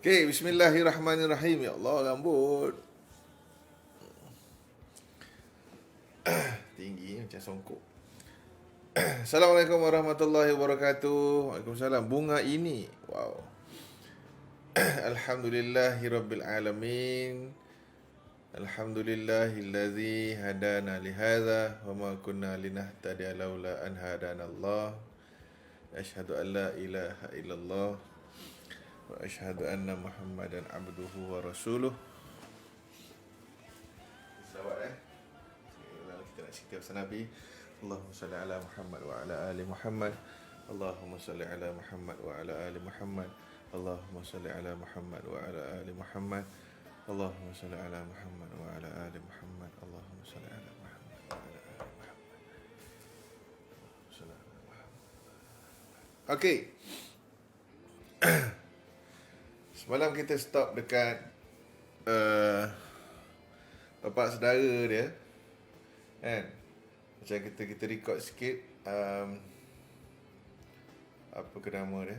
Okay, bismillahirrahmanirrahim. Ya Allah, rambut. Tinggi macam songkok. Assalamualaikum warahmatullahi wabarakatuh. Waalaikumsalam. Bunga ini. Wow. Alhamdulillahirabbil alamin. Alhamdulillahilladzi hadana lihadza wa ma kunna linahtadiya laula an hadanallah. Asyhadu an la ilaha illallah wa asyhadu anna Muhammadan abduhu wa rasuluh. Selamat kita nak cerita pasal Nabi. Allahumma salli ala Muhammad wa ala ali Muhammad. Allahumma salli ala Muhammad wa ala ali Muhammad. Allahumma salli ala Muhammad wa ala ali Muhammad. Allahumma salli ala Muhammad wa ala ali Muhammad. Allahumma salli ala Muhammad wa ala ali Muhammad. Okey. Semalam kita stop dekat bapak saudara dia, kan? Macam kita record sikit, apa ke nama dia,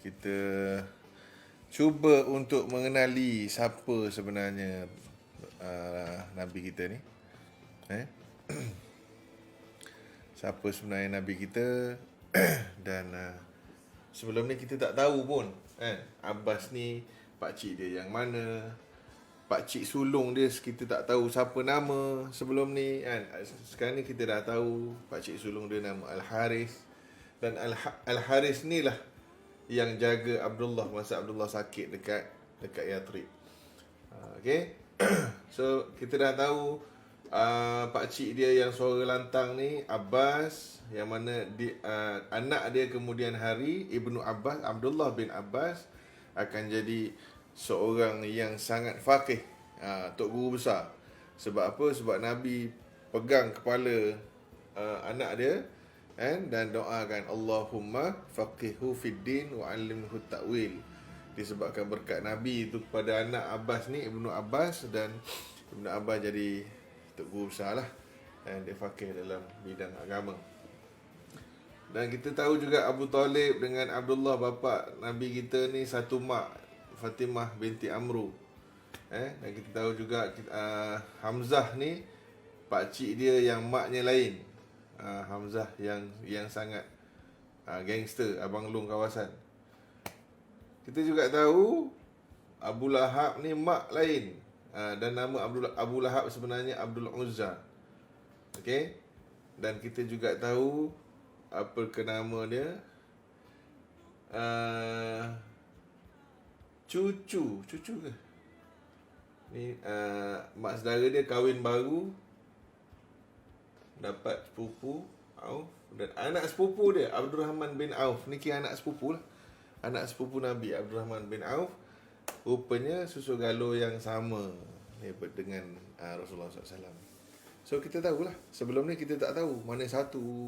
kita cuba untuk mengenali siapa sebenarnya Nabi kita ni, siapa sebenarnya Nabi kita. Dan sebelum ni kita tak tahu pun, kan, Abbas ni pakcik dia yang mana, pakcik sulung dia kita tak tahu siapa nama sebelum ni, kan. Sekarang ni kita dah tahu pakcik sulung dia nama Al-Haris. Dan Al-Haris ni lah yang jaga Abdullah masa Abdullah sakit dekat Yathrib. Okay. So kita dah tahu pakcik dia yang suara lantang ni Abbas, yang mana anak dia kemudian hari Ibnu Abbas, Abdullah bin Abbas, akan jadi seorang yang sangat faqih, tok guru besar. Sebab apa? Sebab Nabi pegang kepala anak dia, kan, dan doakan Allahumma faqihhu fid din wa 'allimhu ta'wil. Disebabkan berkat Nabi itu kepada anak Abbas ni, Ibnu Abbas, dan Ibnu Abbas jadi tok guru besar lah, dan dia faqih dalam bidang agama. Dan kita tahu juga Abu Talib dengan Abdullah bapa Nabi kita ni satu mak, Fatimah binti Amru. Dan kita tahu juga Hamzah ni pakcik dia yang maknya lain. Hamzah yang sangat gangster, abang long kawasan. Kita juga tahu Abu Lahab ni mak lain, dan nama Abu Lahab sebenarnya Abdul Uzza. Okey. Dan kita juga tahu apa ke nama dia, cucu ke ni, mak saudara dia kahwin baru, dapat sepupu Auf, dan anak sepupu dia Abdul Rahman bin Auf ni kira anak sepupu lah, anak sepupu Nabi Abdul Rahman bin Auf. Rupanya susu galuh yang sama dengan Rasulullah SAW. So kita tahulah. Sebelum ni kita tak tahu mana satu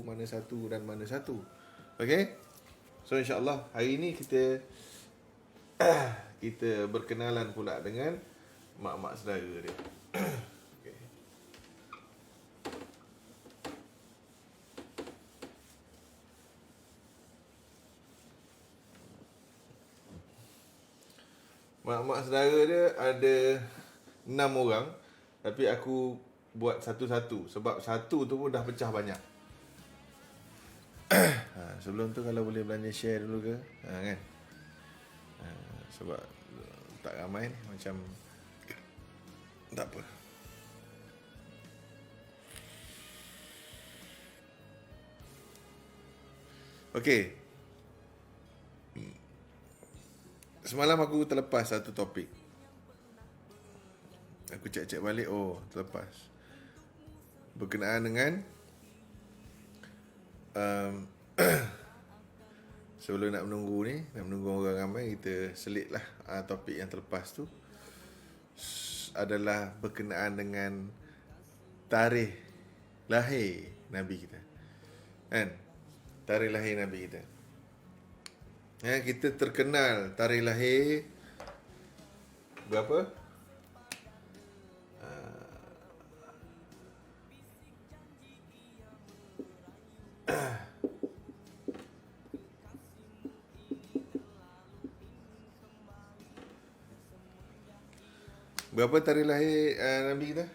dan mana satu. Okay. So insyaAllah hari ni kita berkenalan pula dengan mak-mak saudara dia. Okay. Mak-mak saudara dia ada 6 orang, tapi aku buat satu-satu sebab satu tu pun dah pecah banyak. Sebelum tu kalau boleh belanja share dulu ke, kan? Sebab tak ramai ni, macam tak apa. Okey. Semalam aku terlepas satu topik. Aku cek balik, terlepas. Berkenaan dengan sebelum nak menunggu orang ramai, kita selitlah topik yang terlepas tu adalah berkenaan dengan tarikh lahir Nabi kita, kan? Tarikh lahir Nabi kita. Kita terkenal tarikh lahir berapa? Berapa tarikh lahir Nabi kita?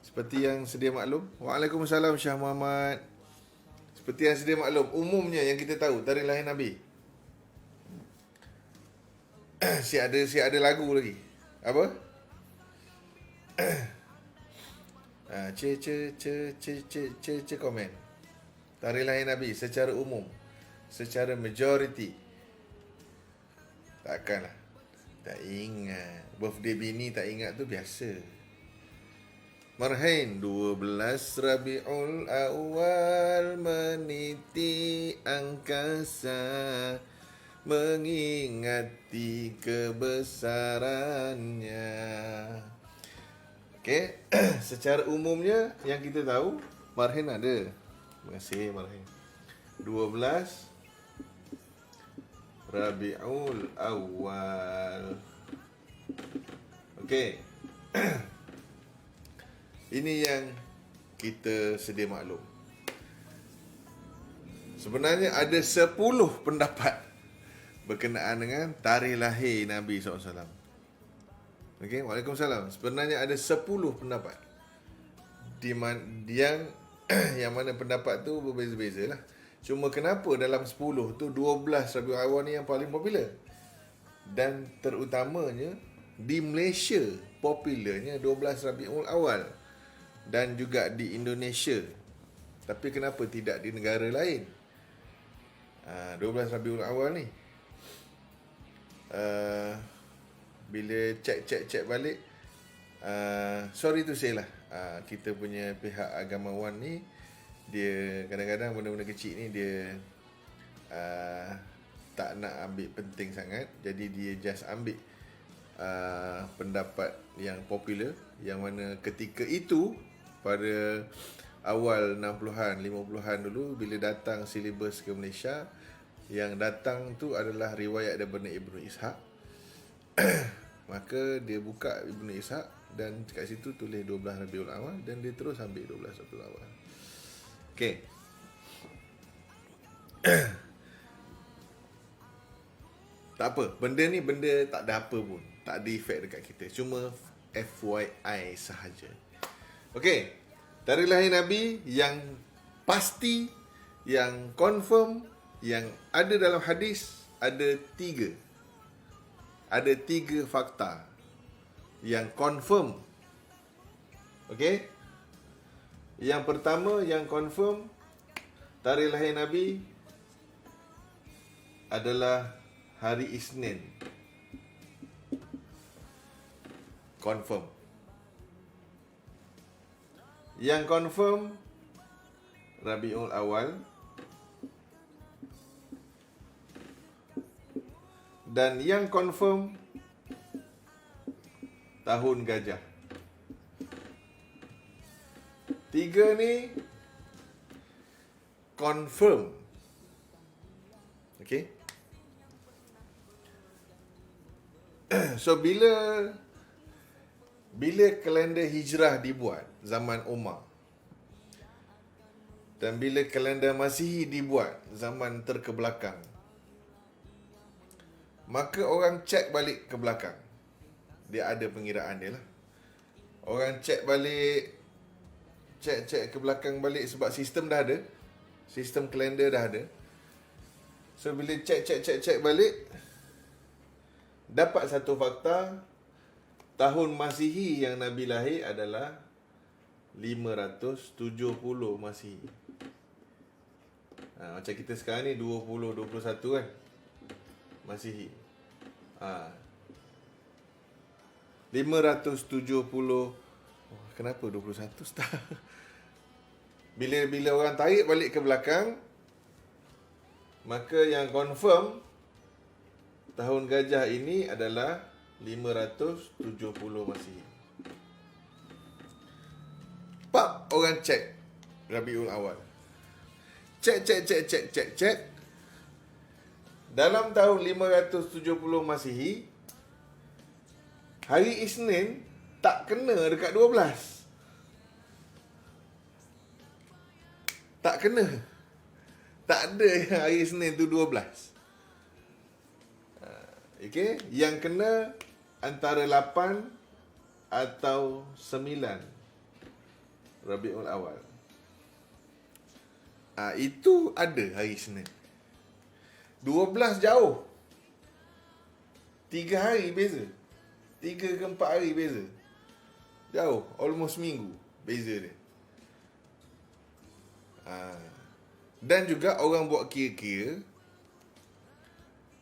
Seperti yang sedia maklum. Waalaikumsalam Syah Muhammad. Seperti yang sedia maklum, umumnya yang kita tahu tarikh lahir Nabi. si ada lagu lagi. Apa? Komen. Tarikh lahir Nabi secara umum, secara majority. Takkanlah. Tak ingat. Birthday bini tak ingat tu biasa. Marhain 12 Rabiul Awal meniti angkasa, mengingati kebesarannya. Okey, secara umumnya yang kita tahu Marhain ada. Terima kasih Marhain. 12 Rabiul Awal. Okey. Ini yang kita sedia maklum. Sebenarnya ada 10 pendapat berkenaan dengan tarikh lahir Nabi SAW. Okey, Waalaikumsalam. Sebenarnya ada 10 pendapat. Yang mana pendapat tu berbeza-beza lah. Cuma kenapa dalam 10 tu 12 Rabiul Awal ni yang paling popular. Dan terutamanya di Malaysia popularnya 12 Rabiul Awal. Dan juga di Indonesia. Tapi kenapa tidak di negara lain? 12 Rabiul Awal ni. Bila cek balik, sorry to say lah, kita punya pihak agamawan ni, dia kadang-kadang benda-benda kecil ni dia tak nak ambil penting sangat. Jadi dia just ambil pendapat yang popular, yang mana ketika itu pada awal 60-an, 50-an dulu, bila datang silibus ke Malaysia, yang datang tu adalah riwayat daripada Ibnu Ishaq. Maka dia buka Ibnu Ishaq dan kat situ tulis 12 Rabiul Awal, dan dia terus ambil 12 Rabiul Awal. Okey. Tak apa, benda ni benda tak ada apa pun, tak ada efek dekat kita, cuma FYI sahaja. Okey, tarikh lahir Nabi yang pasti, yang confirm, yang ada dalam hadis, ada 3. Ada 3 fakta yang confirm. Okey? Yang pertama yang confirm tarikh lahir Nabi adalah hari Isnin. Confirm. Yang confirm Rabiul Awal. Dan yang confirm tahun gajah. 3 ni confirm. Okay. So bila kalender hijrah dibuat zaman Umar, dan bila kalender Masihi dibuat zaman terkebelakang, maka orang cek balik ke belakang. Dia ada pengiraan dia lah. Orang cek balik, cek ke belakang balik, sebab sistem dah ada. Sistem kalender dah ada. So bila cek balik, dapat satu fakta, tahun Masihi yang Nabi lahir adalah 570 Masihi. Macam kita sekarang ni 2021 kan, Masihi. 570. Kenapa 21 start? Bila orang tarik balik ke belakang, maka yang confirm tahun gajah ini adalah 570 Masihi. Pak, orang cek Rabiul Awal. Cek. Dalam tahun 570 Masihi, hari Isnin tak kena dekat 12. Tak kena. Tak ada yang hari Isnin tu 12. Okay? Yang kena antara 8 atau 9 Rabiul Awal. Itu ada hari Isnin. 12 jauh. 3 hari beza. 3 ke 4 hari beza. Jauh, almost minggu beza dia. Dan juga orang buat kira-kira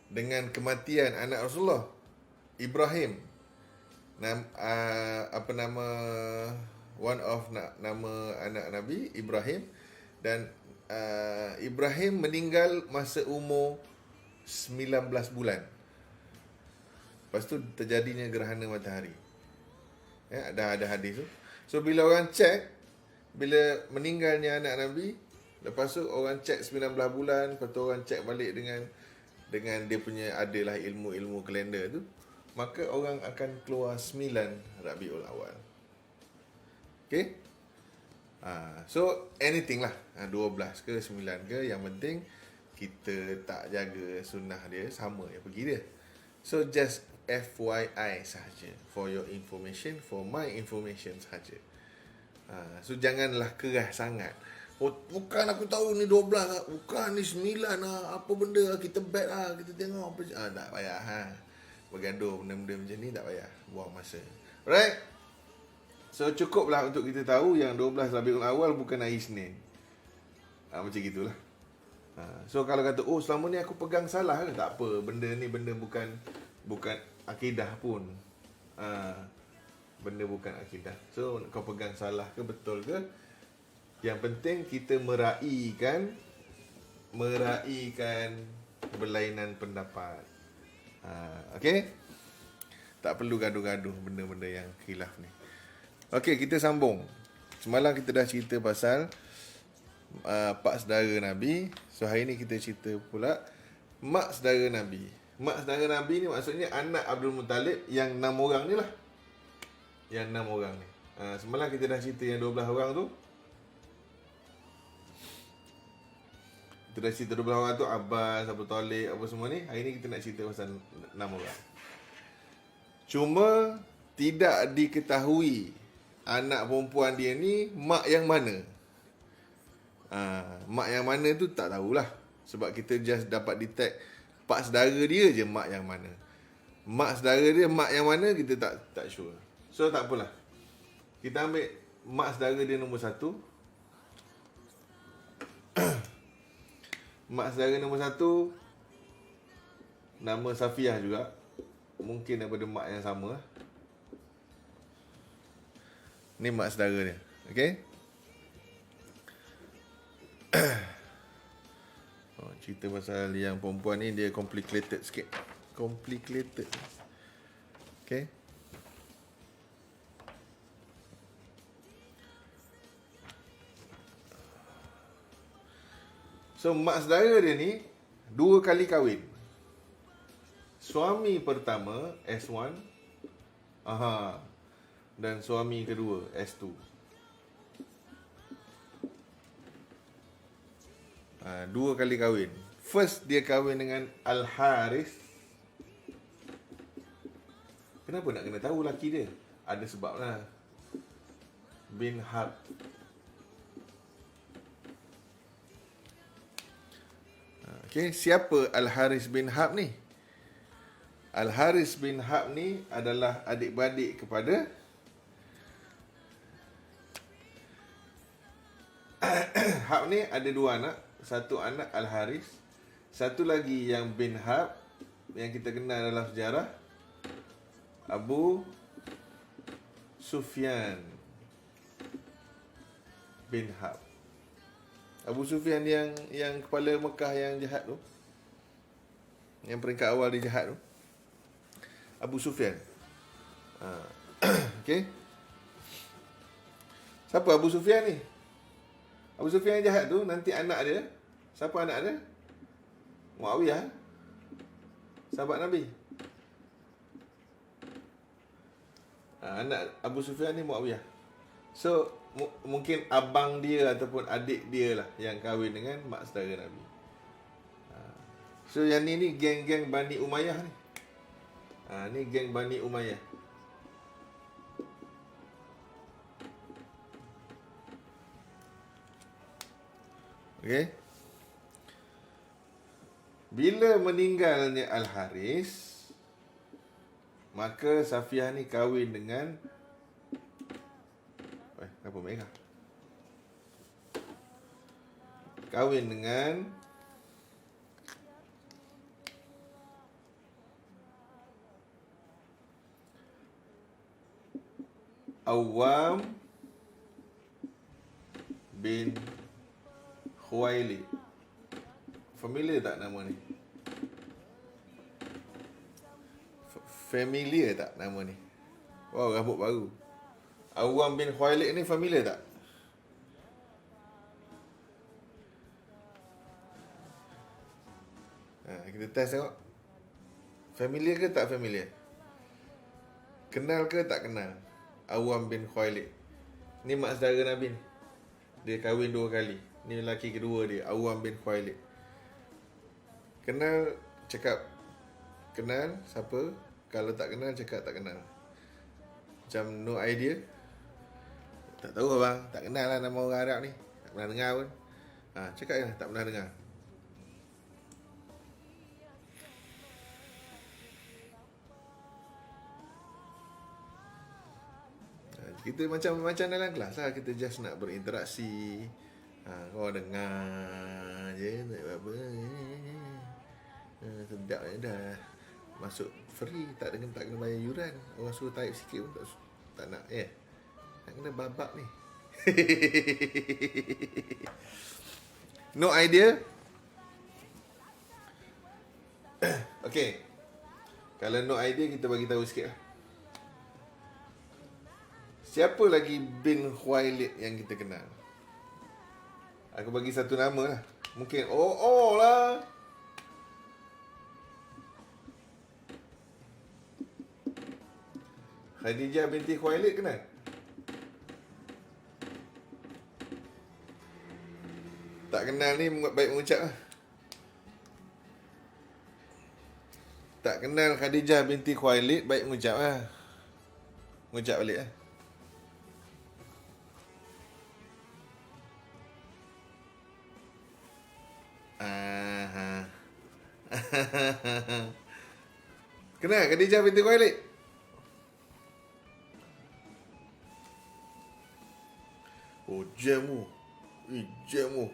dengan kematian anak Rasulullah Ibrahim. One of nama anak Nabi Ibrahim. Dan Ibrahim meninggal masa umur 19 bulan. Lepas tu terjadinya gerhana matahari. Dah ada hadis tu. So bila orang cek, bila meninggalnya anak Nabi, lepas tu orang cek 19 bulan, lepas tu orang cek balik dengan dia punya adalah ilmu-ilmu kalender tu, maka orang akan keluar 9 Rabiul Awal. Okay? So anything lah, 12 ke 9 ke, yang penting kita tak jaga sunnah dia, sama yang pergi dia. So just FYI sahaja, for your information, for my information sahaja. So janganlah keras sangat. Bukan aku tahu ni 12 lah, bukan ni 9 lah, apa benda lah, kita bet lah, kita tengok apa. Tak payah bergaduh benda-benda macam ni, tak payah buang masa. Alright. So cukuplah untuk kita tahu yang 12 Rabiul Awal bukan hari Isnin. Macam gitulah. So kalau kata, selama ni aku pegang salah ke? Tak apa, benda ni benda bukan akidah pun. Benda bukan akidah. So kau pegang salah ke betul ke? Yang penting kita meraihkan berlainan pendapat. Okay? Tak perlu gaduh-gaduh benda-benda yang khilaf ni. Okay, kita sambung. Semalam kita dah cerita pasal pak saudara Nabi. So hari ni kita cerita pula mak saudara Nabi. Mak saudara Nabi ni maksudnya anak Abdul Muttalib yang 6 orang ni lah. Yang 6 orang ni. Semalam kita dah cerita yang 12 orang tu. Kita dah cerita 12 orang tu, Abbas, Abu Talib, apa semua ni. Hari ni kita nak cerita pasal 6 orang. Cuma tidak diketahui anak perempuan dia ni mak yang mana. Mak yang mana tu tak tahulah. Sebab kita just dapat detect pak saudara dia je mak yang mana. Mak saudara dia mak yang mana kita tak sure. So tak apalah. Kita ambil mak saudara dia nombor 1. Mak saudara nombor 1 nama Safiah juga. Mungkin daripada mak yang sama lah. Ni mak saudara dia. Okay? Cerita pasal yang perempuan ni dia complicated sikit. Complicated. Okay? So mak saudara dia ni 2 kali kahwin. Suami pertama S1. Dan suami kedua S2. 2 kali kahwin. First dia kahwin dengan Al-Haris. Kenapa nak kena tahu laki dia? Ada sebab lah. Bin Harb. Okay, siapa Al-Haris bin Harb ni? Al-Haris bin Harb ni adalah adik-beradik kepada Harb ni ada 2 anak. Satu anak Al-Haris, satu lagi yang bin Harb, yang kita kenal dalam sejarah, Abu Sufyan bin Harb. Abu Sufyan yang kepala Mekah yang jahat tu, yang peringkat awal dia jahat tu, Abu Sufyan. Okay. Siapa Abu Sufyan ni? Abu Sufyan yang jahat tu, nanti anak dia, siapa anak dia? Muawiyah, sahabat Nabi. Anak Abu Sufyan ni Muawiyah. So mungkin abang dia ataupun adik dia lah yang kahwin dengan mak saudara Nabi. So yang ni geng-geng Bani Umayyah ni. Ni geng Bani Umayyah. Okey. Bila meninggalnya Al-Haris, maka Safiah ni kahwin dengan apa merah? Kahwin dengan Awam bin Khuwailid. Familiar tak nama ni? Familiar tak nama ni? Wow, rambut baru. Awam bin Khuwailid ni familiar tak? Kita test tengok. Familiar ke tak familiar? Kenal ke tak kenal? Awam bin Khuwailid. Ni mak saudara Nabi ni. Dia kahwin 2 kali. Ni lelaki kedua dia, Awam bin Khuwailid. Kenal, cakap kenal, siapa? Kalau tak kenal, cakap tak kenal. Macam no idea. Tak tahu abang, tak kenal lah nama orang Arab ni. Tak pernah dengar pun. Cakap je, tak pernah dengar. Kita macam dalam kelas lah. Kita just nak berinteraksi. Kau dengar je, tak apa-apa. Sedap je dah. Masuk free, tak kena bayar yuran. Orang suruh tarik sikit pun tak nak. Tak kena babak ni. No idea? Okay. Kalau no idea, kita bagi tahu sikit lah. Siapa lagi bin Khuwailid yang kita kenal? Aku bagi satu nama lah. Mungkin lah. Khadijah binti Khuwailid kenal? Tak kenal ni baik mengucap lah. Tak kenal Khadijah binti Khuwailid, baik mengucap lah. Mengucap balik lah. Kenal Khadijah binti Khuwailid? Oh, jamu. Jamu.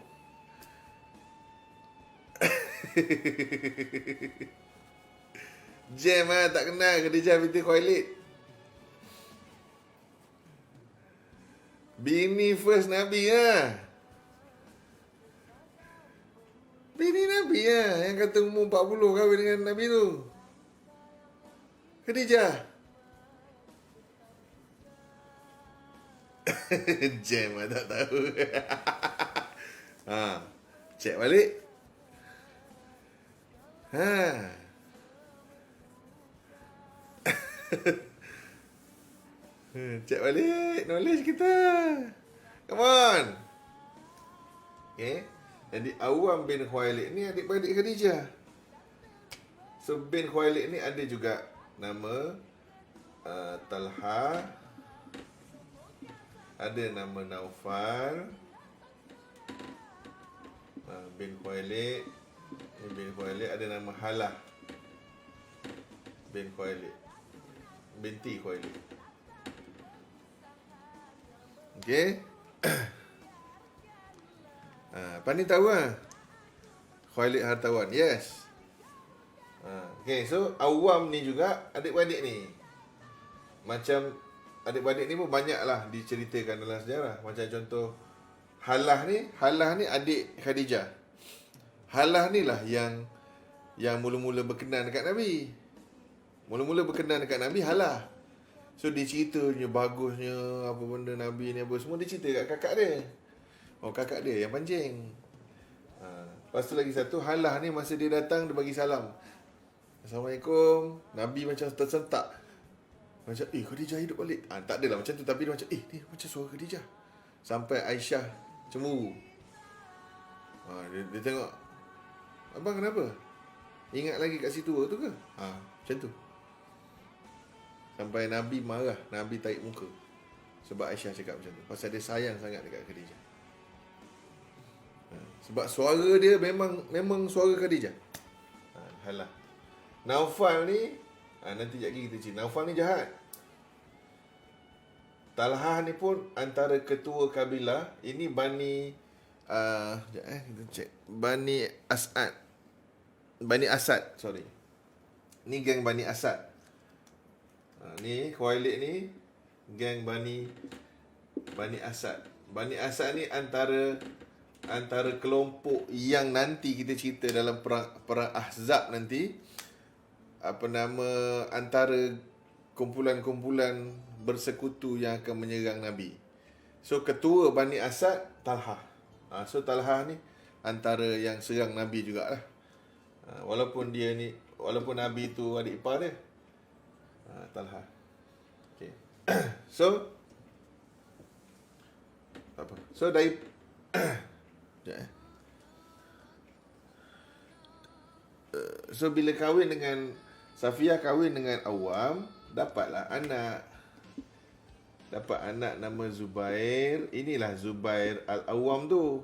Jam lah, tak kenal Khadijah binti Khuwailid. Bini first Nabi lah. Bini Nabi lah. Yang kata umur 40 kahwin dengan Nabi tu. Khadijah. Jam lah, tak tahu. Cek balik. Cek balik knowledge kita. Come on. Okay. Jadi Awam bin Khuwailid ni adik-beradik Khadijah. So bin Khuwailid ni ada juga nama Talha, ada nama Naufal, bin Khuwailid. Bin Khuwailid ada nama Halah bin Khuwailid, binti Khuwailid. Okay. Pani tahu lah. Khuwailid hartawan. Yes. Okay, so Awam ni juga adik-beradik ni. Macam adik-beradik ni pun banyak lah diceritakan dalam sejarah. Macam contoh Halah ni adik Khadijah. Halah ni lah yang mula-mula berkenan dekat Nabi. Mula-mula berkenan dekat Nabi Halah. So dia ceritanya bagusnya apa benda Nabi ni apa semua dia cerita kat kakak dia. Oh, kakak dia yang pancing. Lepas tu lagi satu, Halah ni masa dia datang dia bagi salam. Assalamualaikum. Nabi macam tersentak. Macam Khadijah hidup balik. Tak adalah macam tu, tapi dia macam ni macam suara Khadijah. Sampai Aisyah cemburu. Dia tengok, abang kenapa? Ingat lagi kat situ tu ke? Macam tu. Sampai Nabi marah, Nabi tarik muka. Sebab Aisyah cakap macam tu. Pasal dia sayang sangat dekat Khadijah. Sebab suara dia memang suara Khadijah. Halah. Naufal ni, nanti sekejap lagi kita cerita. Naufal ni jahat. Talhah ni pun antara ketua kabilah. Ini Bani kita cek. Bani Asad, sorry. Ni geng Bani Asad. Ni Khuwailid ni geng Bani Asad. Bani Asad ni antara kelompok yang nanti kita cerita dalam perang Ahzab nanti. Antara kumpulan-kumpulan bersekutu yang akan menyerang Nabi. So ketua Bani Asad Talhah. So Talhah ni antara yang serang Nabi jugalah. Walaupun Nabi tu adik ipar dia. Talhah. Okay. So dari so bila kahwin dengan Safiyah, kahwin dengan Awam, dapatlah anak. Dapat anak nama Zubair. Inilah Zubair Al-Awam tu,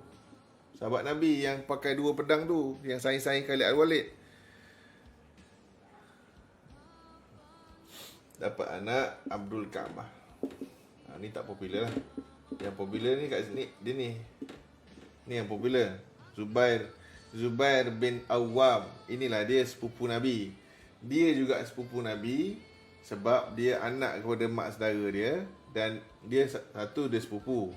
sahabat Nabi yang pakai 2 pedang tu, yang saing-saing Khalid Al-Walid. Dapat anak Abdul Kaabah. Ni tak popular lah. Yang popular ni kat sini, dia ni. Ni yang popular. Zubair bin Awam. Inilah dia sepupu Nabi. Dia juga sepupu Nabi sebab dia anak kepada mak saudara dia, dan dia sepupu.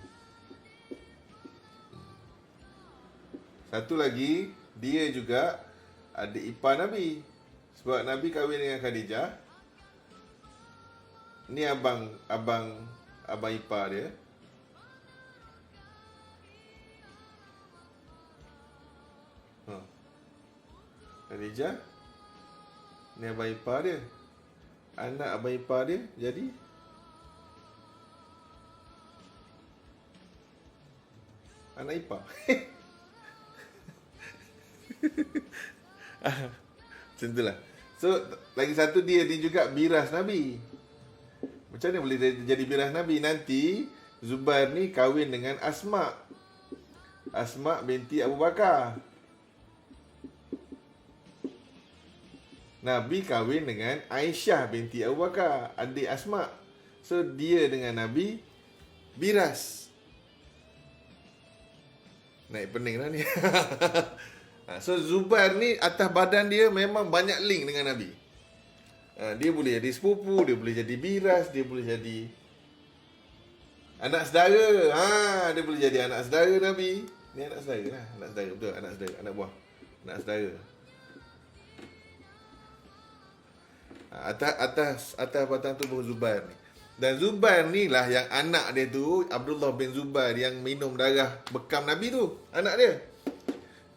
Satu lagi, dia juga adik ipar Nabi. Sebab Nabi kahwin dengan Khadijah. Ni abang ipar dia. Khadijah. Ni abang ipar dia. Anak abang ipar dia jadi anak ipar. Macam itulah. So lagi satu, dia juga biras Nabi. Macam mana boleh jadi biras Nabi? Nanti Zubair ni kahwin dengan Asma binti Abu Bakar. Nabi kahwin dengan Aisyah binti Abu Bakar, adik Asma. So dia dengan Nabi biras. Naik pening lah ni. So Zubair ni atas badan dia memang banyak link dengan Nabi. Dia boleh jadi sepupu, dia boleh jadi biras, dia boleh jadi anak saudara. Dia boleh jadi anak saudara Nabi. Ni anak saudara lah. Anak saudara, betul. Anak saudara, anak buah. Anak saudara. Atas batang tubuh Zubair ni. Dan Zubair ni lah yang anak dia tu, Abdullah bin Zubair, yang minum darah bekam Nabi tu. Anak dia.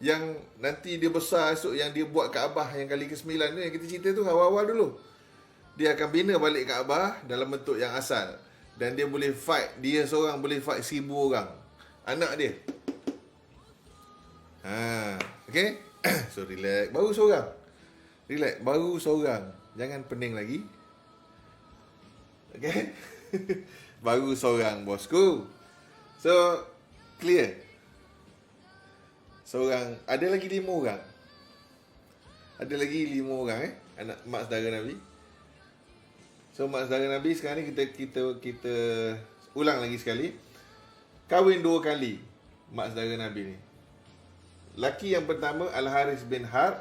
Yang nanti dia besar esok, yang dia buat Kaabah yang kali ke-9 tu, yang kita cerita tu awal-awal dulu. Dia akan bina balik Kaabah dalam bentuk yang asal. Dan dia boleh fight, dia seorang boleh fight 1000 orang. Anak dia. Okay. So relax. Baru seorang. Jangan pening lagi. Okay. Baru seorang, bosku. So clear. Seorang. Ada lagi 5 orang. Anak mak saudara Nabi. So mak saudara Nabi sekarang ni kita ulang lagi sekali. Kahwin 2 kali mak saudara Nabi ni. Laki yang pertama Al-Haris bin Harb,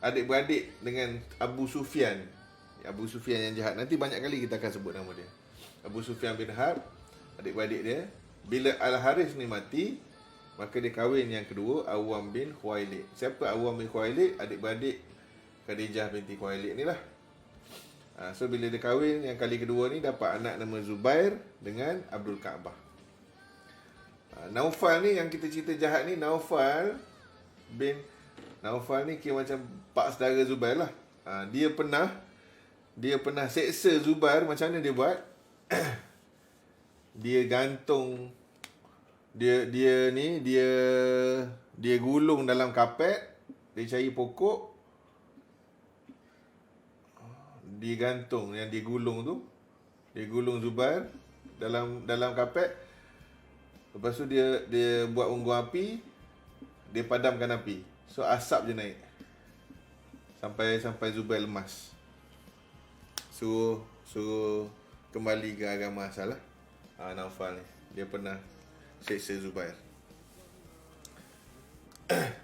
adik-beradik dengan Abu Sufyan. Abu Sufyan yang jahat. Nanti banyak kali kita akan sebut nama dia. Abu Sufyan bin Harb, adik-beradik dia. Bila Al-Haris ni mati, maka dia kahwin yang kedua, Awam bin Khuwailid. Siapa Awam bin Khuwailid? Adik-beradik Khadijah binti Khuwailid ni lah. So bila dia kahwin yang kali kedua ni, dapat anak nama Zubair dengan Abdul Kaabah. Naufal ni yang kita cerita jahat ni, Naufal ni kira macam pak saudara Zubair lah. Dia pernah seksa Zubair. Macam mana dia buat? Dia gantung, dia gulung dalam kapet. Dia cari pokok, dia gantung yang dia gulung tu. Dia gulung Zubair dalam kapet. Lepas tu dia buat unggun api. dia padamkan api. So asap je naik. Sampai Zubair lemas. Suruh kembali ke agama asal lah. Naufal ni. Dia pernah seksa Zubair.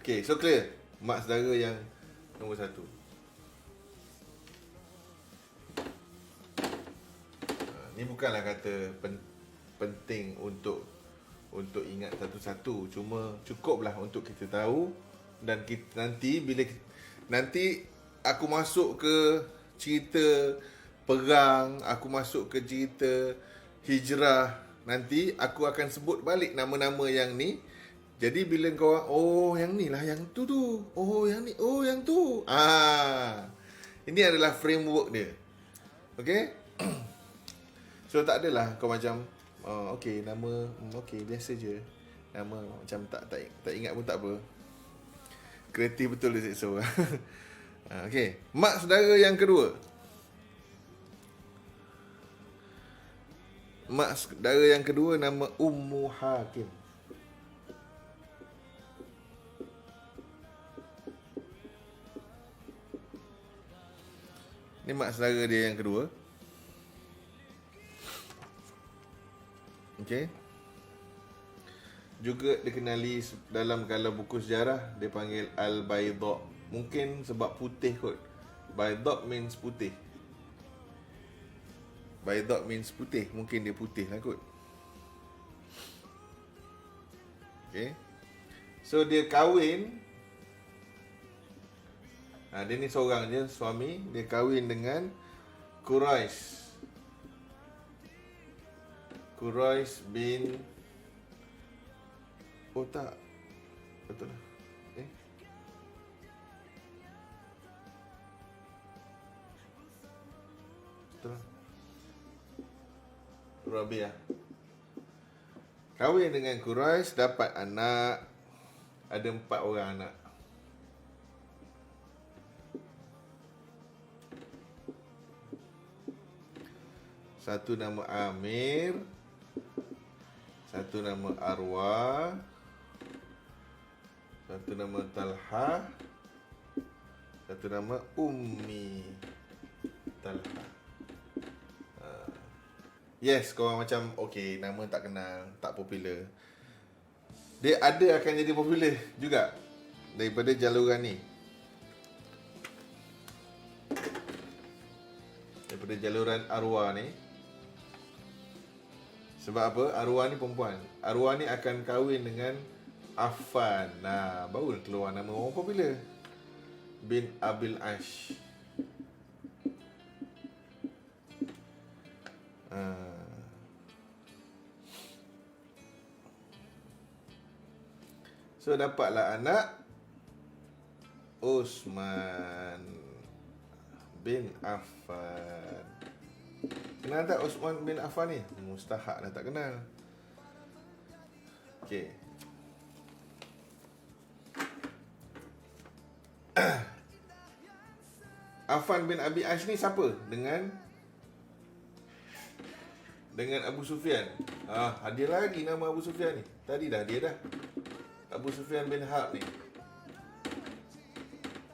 Okay, so clear. Mak saudara yang nombor 1. Ni bukanlah kata penting untuk ingat satu-satu. Cuma cukuplah untuk kita tahu. Dan kita nanti aku masuk ke cerita perang, aku masuk ke cerita hijrah, nanti aku akan sebut balik nama-nama yang ni. Jadi bila kau orang, oh yang ni lah, yang tu. Oh yang ni, oh yang tu. Ini adalah framework dia. Okay? So tak adalah kau macam okay, nama okay, biasa je. Nama macam tak ingat pun tak apa. Kreatif betul dia seksa. Okay, mak saudara yang kedua. Mak saudara yang kedua nama Ummu Hakim. Ni mak saudara dia yang kedua. Okay. Juga dikenali dalam kalau buku sejarah, dia panggil Al-Bayda. Mungkin sebab putih kot. Bayda means putih. Bayda means putih. Mungkin dia putih lah kot. Okay. So dia kahwin. Dia ni seorang je suami. Dia kahwin dengan Quraisy bin... Oh tak, betul lah. Betul lah. Rabi'ah kahwin dengan Quraisy, dapat anak. Ada 4 orang anak. Satu nama Amir, satu nama Arwah, satu nama Talha, satu nama Ummi Talha. Yes, korang macam okay, nama tak kenal, tak popular. Dia ada akan jadi popular juga daripada jaluran ni. Daripada jaluran Arwah ni. Sebab apa? Arwah ni perempuan. Arwah ni akan kahwin dengan Affan. Baru keluar nama orang popular. Bin Abil Ash. So dapatlah anak Osman bin Affan. Kenal tak Osman bin Affan ni? Mustahak dah tak kenal. Okay. Affan bin Abi Ash ni siapa? Dengan Abu Sufyan. Ada lagi nama Abu Sufyan ni. Tadi dah dia dah. Abu Sufyan bin Harb ni.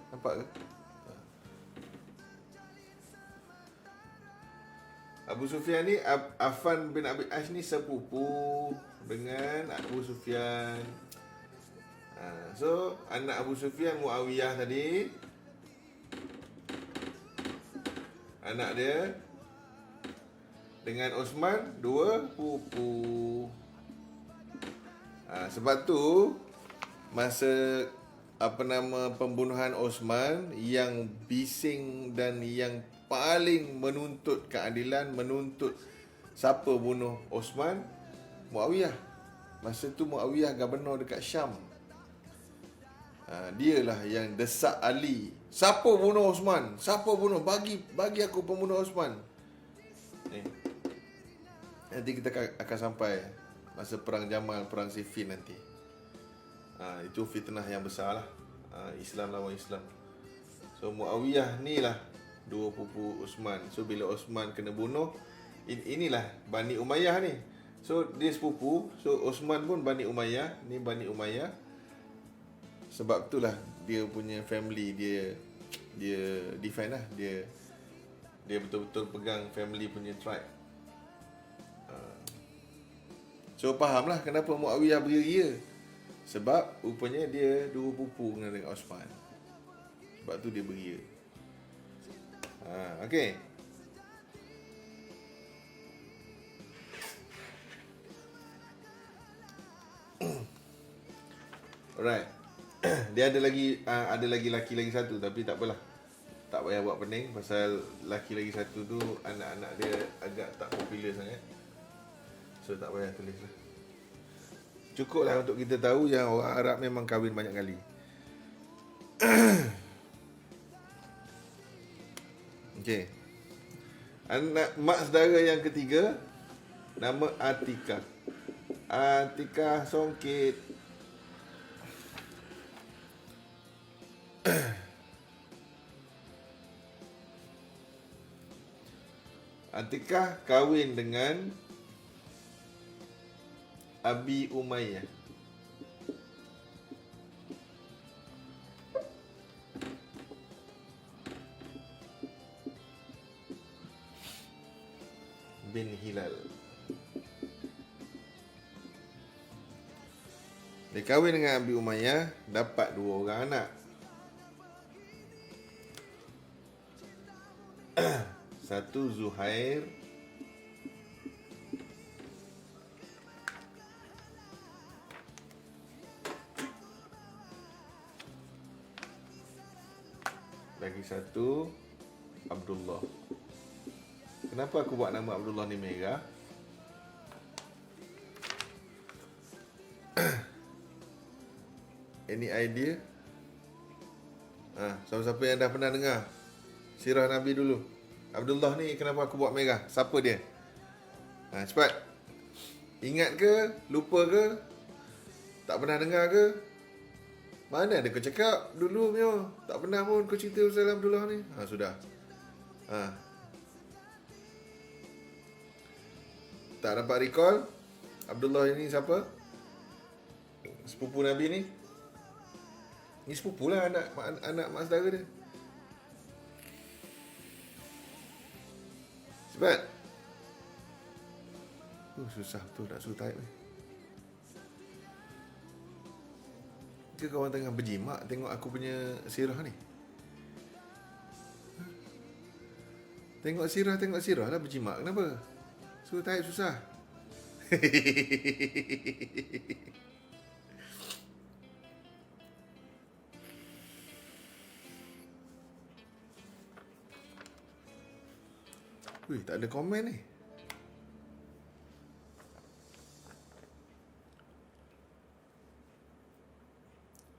Nampak ke? Abu Sufyan ni, Affan bin Abi Ash ni sepupu dengan Abu Sufyan. So anak Abu Sufyan, Muawiyah tadi, anak dia dengan Osman, 2 pupu. Sebab tu masa pembunuhan Osman, yang bising dan yang paling menuntut keadilan, menuntut siapa bunuh Osman, Muawiyah. Masa tu Muawiyah gubernur dekat Syam. Dialah yang desak Ali. Siapa bunuh Osman? Siapa bunuh? Bagi aku pembunuh Osman. Nanti kita akan sampai masa perang Jamal, perang Siffin nanti. Itu fitnah yang besar lah. Islam lawan Islam. So Muawiyah ni lah 2 pupu Osman. So bila Osman kena bunuh, inilah Bani Umayyah ni. So dia sepupu. So Osman pun Bani Umayyah. Ni Bani Umayyah. Sebab itulah dia punya family dia defend lah. Dia betul-betul pegang family punya tribe. So faham lah kenapa Muawiyah beria. Sebab rupanya dia dua pupu dengan Osman. Sebab tu dia beria. Okay. Alright. Dia ada lagi laki lagi satu, tapi tak apalah. Tak payah buat pening pasal laki lagi satu tu anak-anak dia agak tak popular sangat. So tak payah tulis lah. Cukup lah untuk kita tahu yang orang Arab memang kahwin banyak kali. Okay. Anak mak saudara yang ketiga, nama Atikah. Atikah Songkit. Atikah kahwin dengan Abi Umayyah. Bin Hilal. Dia kahwin dengan Abi Umayyah, dapat 2 orang anak. Satu Zuhair, lagi satu Abdullah. Kenapa aku buat nama Abdullah ni merah? Any idea? Siapa-siapa yang dah pernah dengar sirah Nabi dulu. Abdullah ni kenapa aku buat merah? Siapa dia? Cepat. Ingat ke? Lupa ke? Tak pernah dengar ke? Mana ada kau cakap dulu Mio? Tak pernah pun kau cerita pasal Abdullah ni. Sudah. Tak dapat recall? Abdullah ini siapa? Sepupu Nabi ni? Ni sepupu lah anak mak saudara dia. Cepat. Susah betul nak suruh type ni. Ke kawan tengah berjimak tengok aku punya sirah ni? Tengok sirah lah berjimak. Kenapa? Suruh type susah. Wih, tak ada komen ni.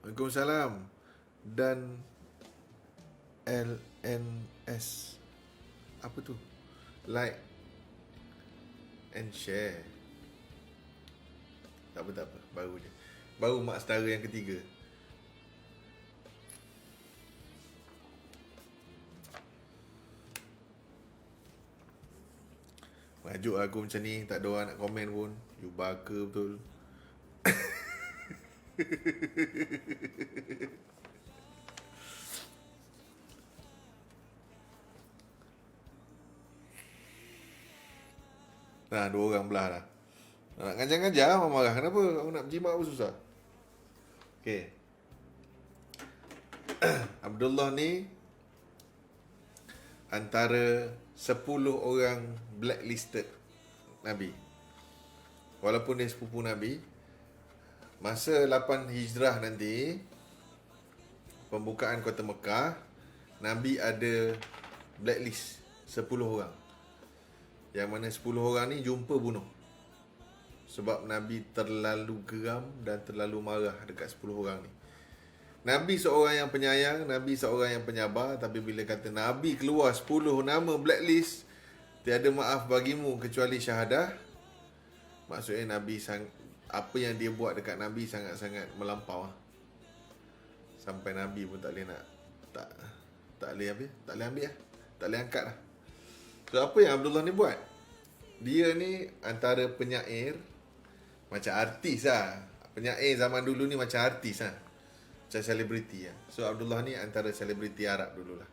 Waalaikumsalam. Dan LNS. Apa tu? Like and share. Tak apa. Baru je. Baru mak setara yang ketiga. Rajuk aku macam ni, tak ada orang nak komen pun. You baka betul. Nah, 2 orang belah dah. Nak ngajar-ngajar lah marah. Kenapa? Aku nak berjimat pun susah. Okay. Abdullah ni antara 10 orang blacklisted Nabi. Walaupun dia sepupu Nabi, masa 8 Hijrah nanti, pembukaan kota Mekah, Nabi ada blacklist 10 orang. Yang mana 10 orang ni jumpa bunuh. Sebab Nabi terlalu geram dan terlalu marah dekat 10 orang ni. Nabi seorang yang penyayang, Nabi seorang yang penyabar. Tapi bila kata Nabi keluar 10 nama blacklist, tiada maaf bagimu kecuali syahadah, maksudnya Nabi apa yang dia buat dekat Nabi sangat-sangat melampau. Sampai Nabi pun tak boleh nak tak boleh ambil. Tak boleh angkat lah. So apa yang Abdullah ni buat? Dia ni antara penyair, macam artis lah. Penyair zaman dulu ni macam artis lah. Macam selebriti ya. So Abdullah ni antara selebriti Arab dululah.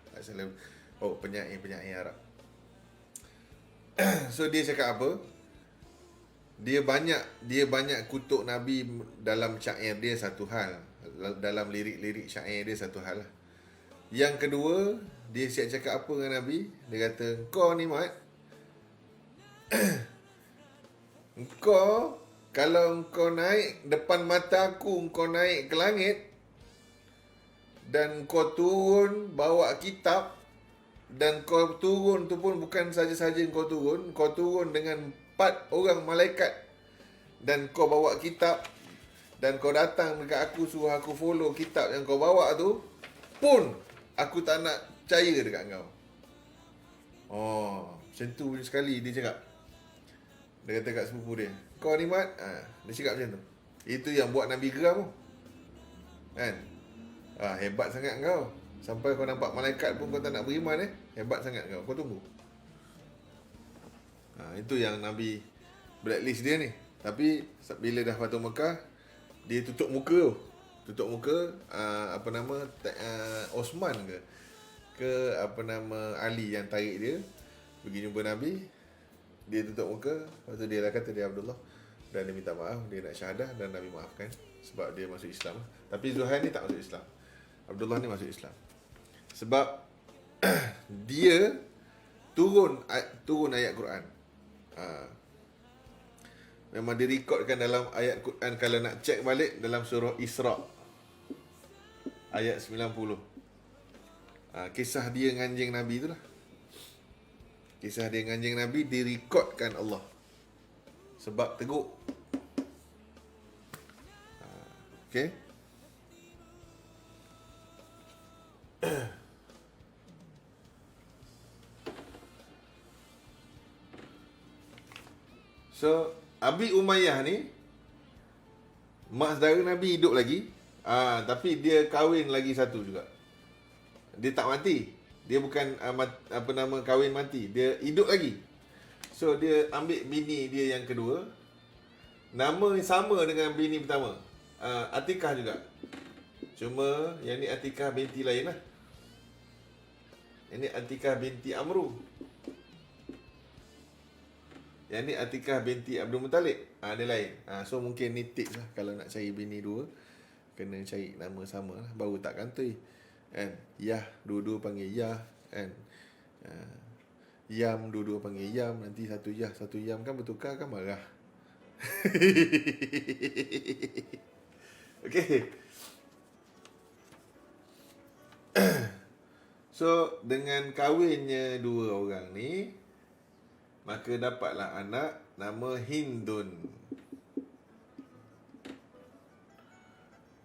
Penyair Arab. So dia cakap apa? Dia banyak kutuk Nabi dalam syair dia satu hal. Dalam lirik-lirik syair dia satu hal lah. Yang kedua, dia siap cakap apa dengan Nabi? Dia kata, kau ni Mat, kalau kau naik depan mata aku, kau naik ke langit dan kau turun bawa kitab, dan kau turun tu pun bukan saja-saja kau turun dengan 4 orang malaikat, dan kau bawa kitab, dan kau datang dekat aku suruh aku follow kitab yang kau bawa tu, pun aku tak nak percaya dekat kau. Macam tu sekali dia cakap. Dia kata kat sepupu dia, kau ni Mat, dia cakap macam tu. Itu yang buat Nabi geram tu. Kan? Hebat sangat kau. Sampai kau nampak malaikat pun kau tak nak beriman Hebat sangat kau. Kau tunggu. Itu yang Nabi blacklist dia ni. Tapi bila dah Fathu Mekah, dia tutup muka tu. Osman ke Ali yang tarik dia pergi jumpa Nabi. Dia tutup muka. Lepas tu dia lah kata dia Abdullah, dan dia minta maaf. Dia nak syahadah dan Nabi maafkan sebab dia masuk Islam. Tapi Zuhair ni tak masuk Islam. Abdullah ni masuk Islam sebab dia turun ayat Quran. Memang direkodkan dalam ayat Quran. Kalau nak cek balik dalam surah Isra ayat 90. Kisah dia dengan anjing Nabi itulah. Kisah dia dengan anjing Nabi direkodkan Allah sebab teguk. Okay. So Abi Umayyah ni mak saudara Nabi hidup lagi. Tapi dia kahwin lagi satu juga. Dia tak mati. Dia bukan kahwin mati. Dia hidup lagi. So dia ambil bini dia yang kedua. Nama sama dengan bini pertama. Atikah juga. Cuma yang ni Atikah binti lain lah. Ini Atikah binti Amru. Yang ni Atikah binti Abdul Muttalib. Dia lain. So mungkin ni tips lah. Kalau nak cari bini dua, kena cari nama sama lah. Baru tak kantoi. Kan? Yah, dua-dua panggil Yah. Kan? Yam, dua-dua panggil Yam. Nanti satu Yah, satu Yam kan bertukar kan marah. Okay. So dengan kahwinnya dua orang ni, maka dapatlah anak nama Hindun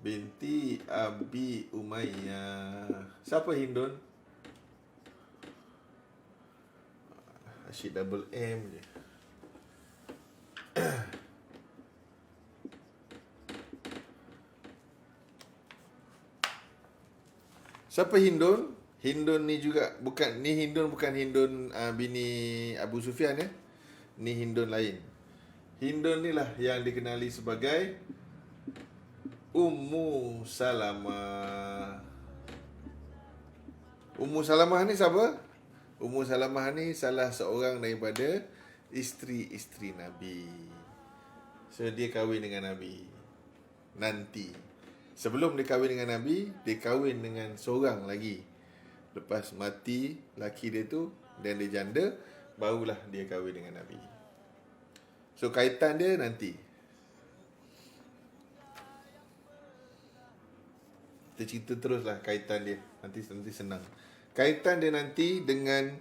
binti Abi Umayyah. Siapa Hindun? Asyik double M je. Siapa Hindun? Hindun ni juga bukan Hindun bini Abu Sufyan ya. Ni Hindun lain. Hindun ni lah yang dikenali sebagai Ummu Salamah. Ummu Salamah ni siapa? Ummu Salamah ni salah seorang daripada isteri-isteri Nabi. So dia kahwin dengan Nabi. Nanti sebelum dia kahwin dengan Nabi, dia kahwin dengan seorang lagi. Lepas mati laki dia tu dan dia janda, barulah dia kahwin dengan Nabi. So kaitan dia nanti. Kita cerita teruslah kaitan dia. Nanti senang. Kaitan dia nanti dengan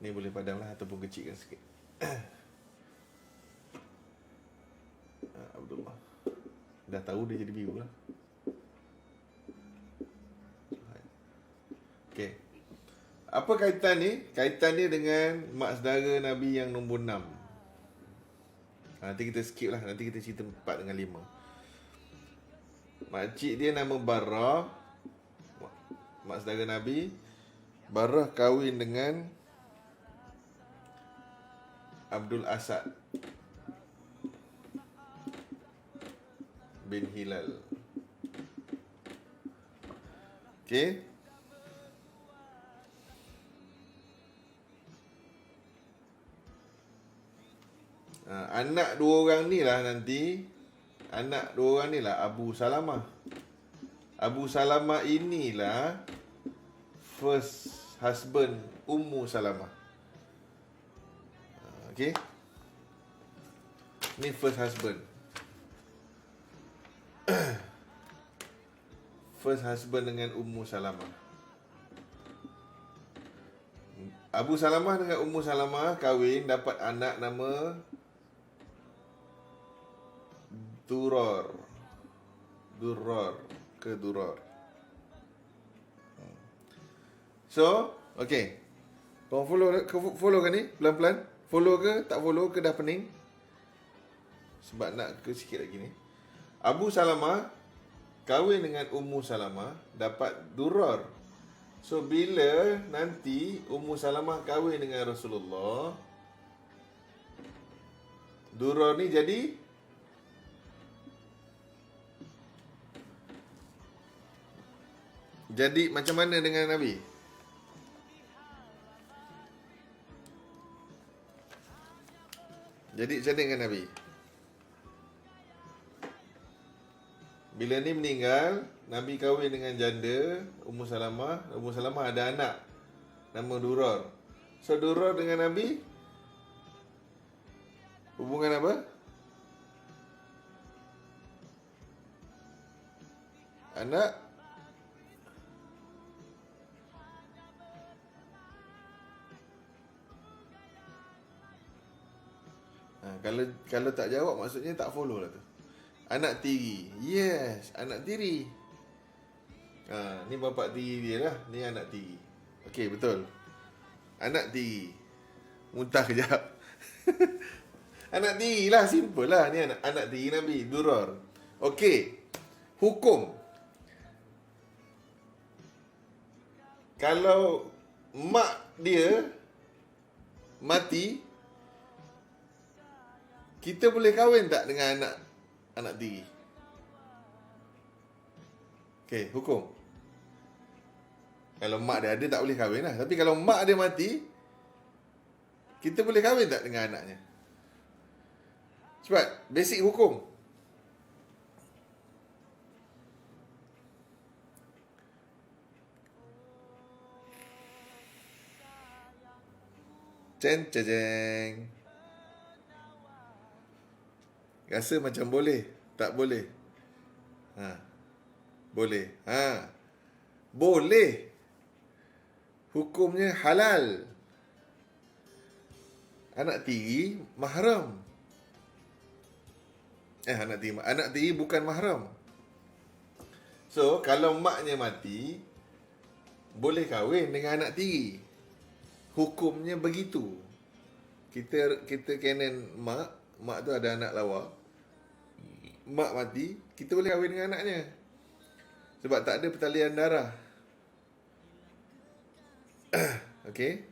ni boleh padamlah ataupun kecilkan sikit. Abdullah dah tahu dia jadi biru lah. Okay. Apa kaitan ni? Kaitan dia dengan mak saudara Nabi yang nombor 6. Nanti kita skip lah. Nanti kita cerita 4 dengan 5. Makcik dia nama Barrah. Mak saudara Nabi. Barrah kahwin dengan Abdul Asad. bin Hilal. Okey. Anak dua orang ni lah nanti, anak dua orang ni lah Abu Salamah. Abu Salamah inilah first husband Ummu Salamah. Okey. Ni first husband. First husband dengan Ummu Salamah. Abu Salamah dengan Ummu Salamah kahwin, dapat anak nama Duror. So, okay. Kau follow kan ni? Pelan-pelan. Follow ke? Tak follow ke dah pening? Sebab nak ke sikit lagi ni. Abu Salamah kahwin dengan Ummu Salamah, dapat Duror. So, bila nanti Ummu Salamah kahwin dengan Rasulullah, Duror ni jadi macam mana dengan Nabi? Jadi macam mana dengan Nabi? Bila ni meninggal, Nabi kahwin dengan janda Ummu Salamah. Ummu Salamah ada anak nama Duror. So Duror dengan Nabi hubungan apa? Anak kalau tak jawab maksudnya tak follow lah tu. Anak tiri. Yes, anak tiri. Ni bapak tiri dia lah. Ni anak tiri. Okey, betul. Anak tiri. Muntah kejap. Anak tiri lah, simple lah. Ni anak tiri Nabi, Duror. Okey. Hukum. Kalau mak dia mati, kita boleh kahwin tak dengan anak tiri? Okey, hukum. Kalau mak dia ada tak boleh kahwin lah. Tapi kalau mak dia mati, kita boleh kahwin tak dengan anaknya? Sebab basic hukum. Ceng. Rasa macam boleh, tak boleh? Boleh. Boleh. Hukumnya halal. Anak tiri mahram. Anak tiri bukan mahram. So, kalau maknya mati, boleh kahwin dengan anak tiri. Hukumnya begitu. Kita canon mak tu ada anak lawa. Mak mati, kita boleh kahwin dengan anaknya. Sebab tak ada pertalian darah. Okey.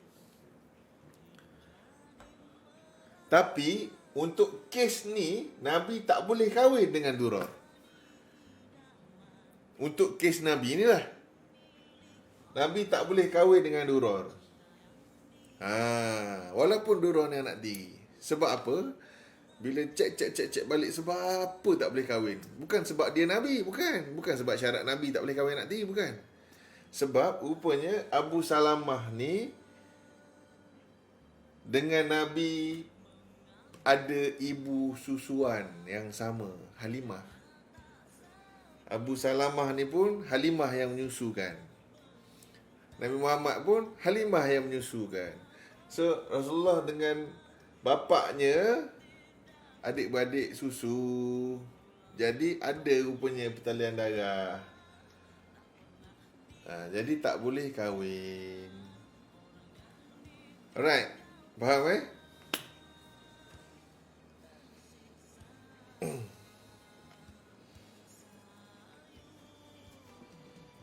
Tapi untuk kes ni, Nabi tak boleh kahwin dengan Duror. Untuk kes Nabi ni lah, Nabi tak boleh kahwin dengan Duror. Walaupun Duror ni anak tiri. Sebab apa? Bila cek balik sebab apa tak boleh kahwin. Bukan sebab dia Nabi, bukan. Bukan sebab syarat Nabi tak boleh kahwin anak tiri, bukan. Sebab rupanya Abu Salamah ni dengan Nabi ada ibu susuan yang sama, Halimah. Abu Salamah ni pun Halimah yang menyusukan. Nabi Muhammad pun Halimah yang menyusukan. So Rasulullah dengan bapaknya adik-beradik susu. Jadi ada rupanya pertalian darah. Jadi tak boleh kahwin. Alright. Faham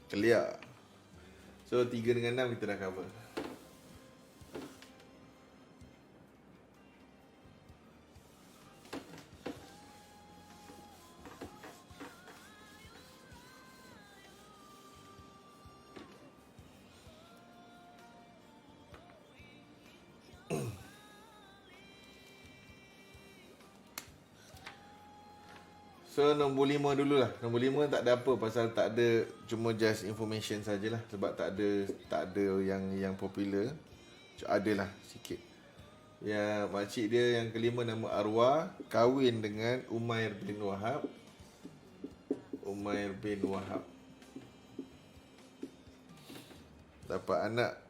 Clear. So 3 dengan 6 kita dah cover. So nombor 5 dululah. Nombor 5 tak ada apa pasal tak ada, cuma just information sajalah sebab tak ada yang popular. Adalah sikit. Ya, makcik dia yang kelima nama Arwah, kahwin dengan Umair bin Wahab. Umair bin Wahab. Dapat anak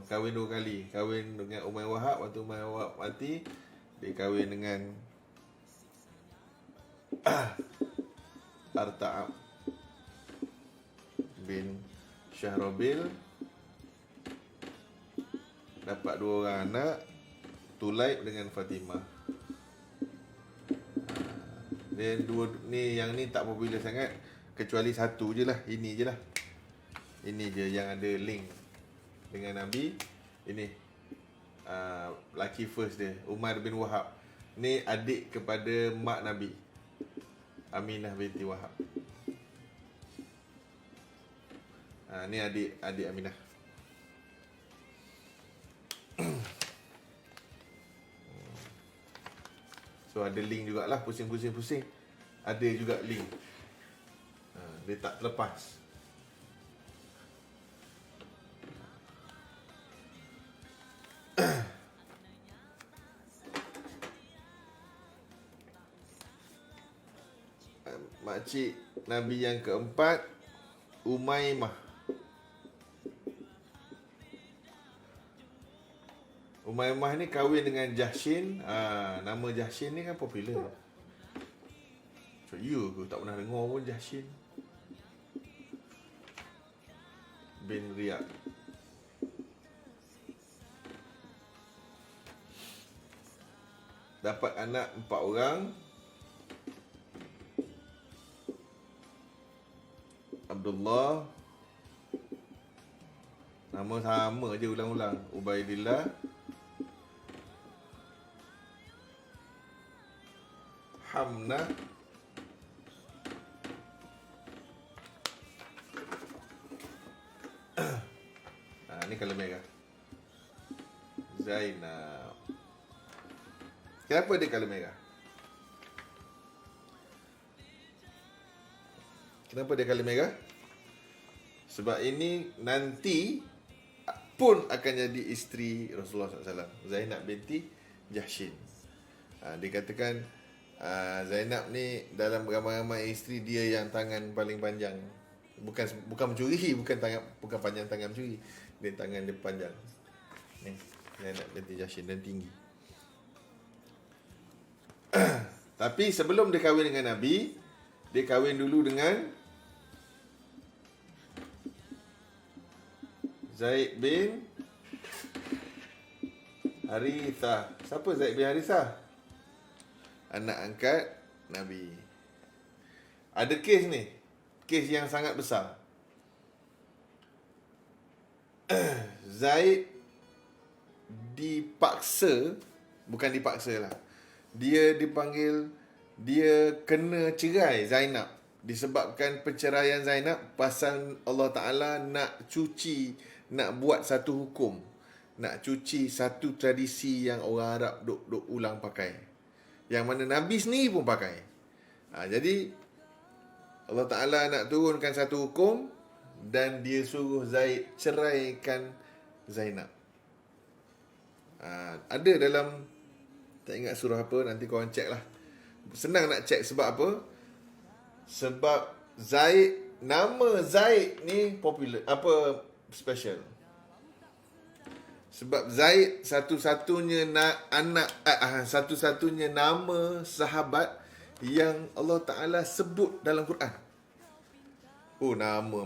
kahwin 2 kali. Kahwin dengan Umair Wahab, waktu Umair Wahab mati, dia kahwin dengan Arta'ab bin Syahrabil. Dapat 2 orang anak, Tulaib dengan Fatimah. Dan dua ni, yang ni tak popular sangat, kecuali satu je lah. Ini je lah. Ini je yang ada link dengan Nabi. Ini laki first dia, Umar bin Wahab. Ni adik kepada mak Nabi, Aminah binti Wahab. Ni adik Aminah. So ada link jugalah, pusing-pusing ada juga link. Dia tak terlepas. Makcik Nabi yang keempat, Umaymah. Umaymah ni kahwin dengan Jahshin. Nama Jahshin ni kan popular. So, aku tak pernah dengar pun Jahshin bin Riyad. Dapat anak 4 orang. Abdullah, nama sama je ulang-ulang. Ubaidillah, Hamnah, ni kalau merah, Zainab. Kenapa dia kalau merah? Kenapa dia kalau merah? Sebab ini nanti pun akan jadi isteri Rasulullah SAW, Zainab binti Jahshin. Dikatakan Zainab ni dalam ramai-ramai isteri dia yang tangan paling panjang. Bukan mencuri, bukan panjang tangan mencuri. Dia tangan dia panjang. Ni Zainab binti Jahshin dan tinggi. Tapi sebelum dia kahwin dengan Nabi, dia kahwin dulu dengan Zaid bin Harithah. Siapa Zaid bin Harithah? Anak angkat Nabi. Ada kes ni, kes yang sangat besar. Zaid dipaksa, bukan dipaksa lah, dia dipanggil, dia kena cerai Zainab disebabkan perceraian Zainab pasal Allah Ta'ala nak buat satu hukum, nak cuci satu tradisi yang orang Arab duk ulang pakai, yang mana Nabi sendiri pun pakai. Jadi Allah Ta'ala nak turunkan satu hukum dan dia suruh Zaid ceraikan Zainab. Ada dalam, tak ingat surah apa, nanti korang check lah. Senang nak check sebab apa? Sebab Zaid, nama Zaid ni popular, special. Sebab Zaid satu-satunya satu-satunya nama sahabat yang Allah Ta'ala sebut dalam Quran. Nama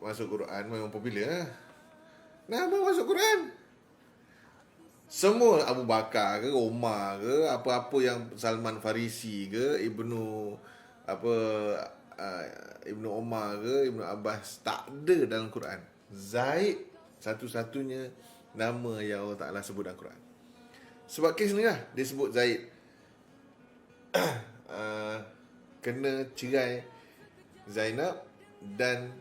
masuk Quran memang popular lah. Nama masuk Quran. Semua Abu Bakar ke, Umar ke, apa-apa yang Salman Farisi ke, Ibnu Umar ke, Ibnu Abbas, tak ada dalam Quran. Zaid satu-satunya nama yang Allah Ta'ala sebut dalam Quran. Sebab kes ni lah dia sebut Zaid kena cerai Zainab, dan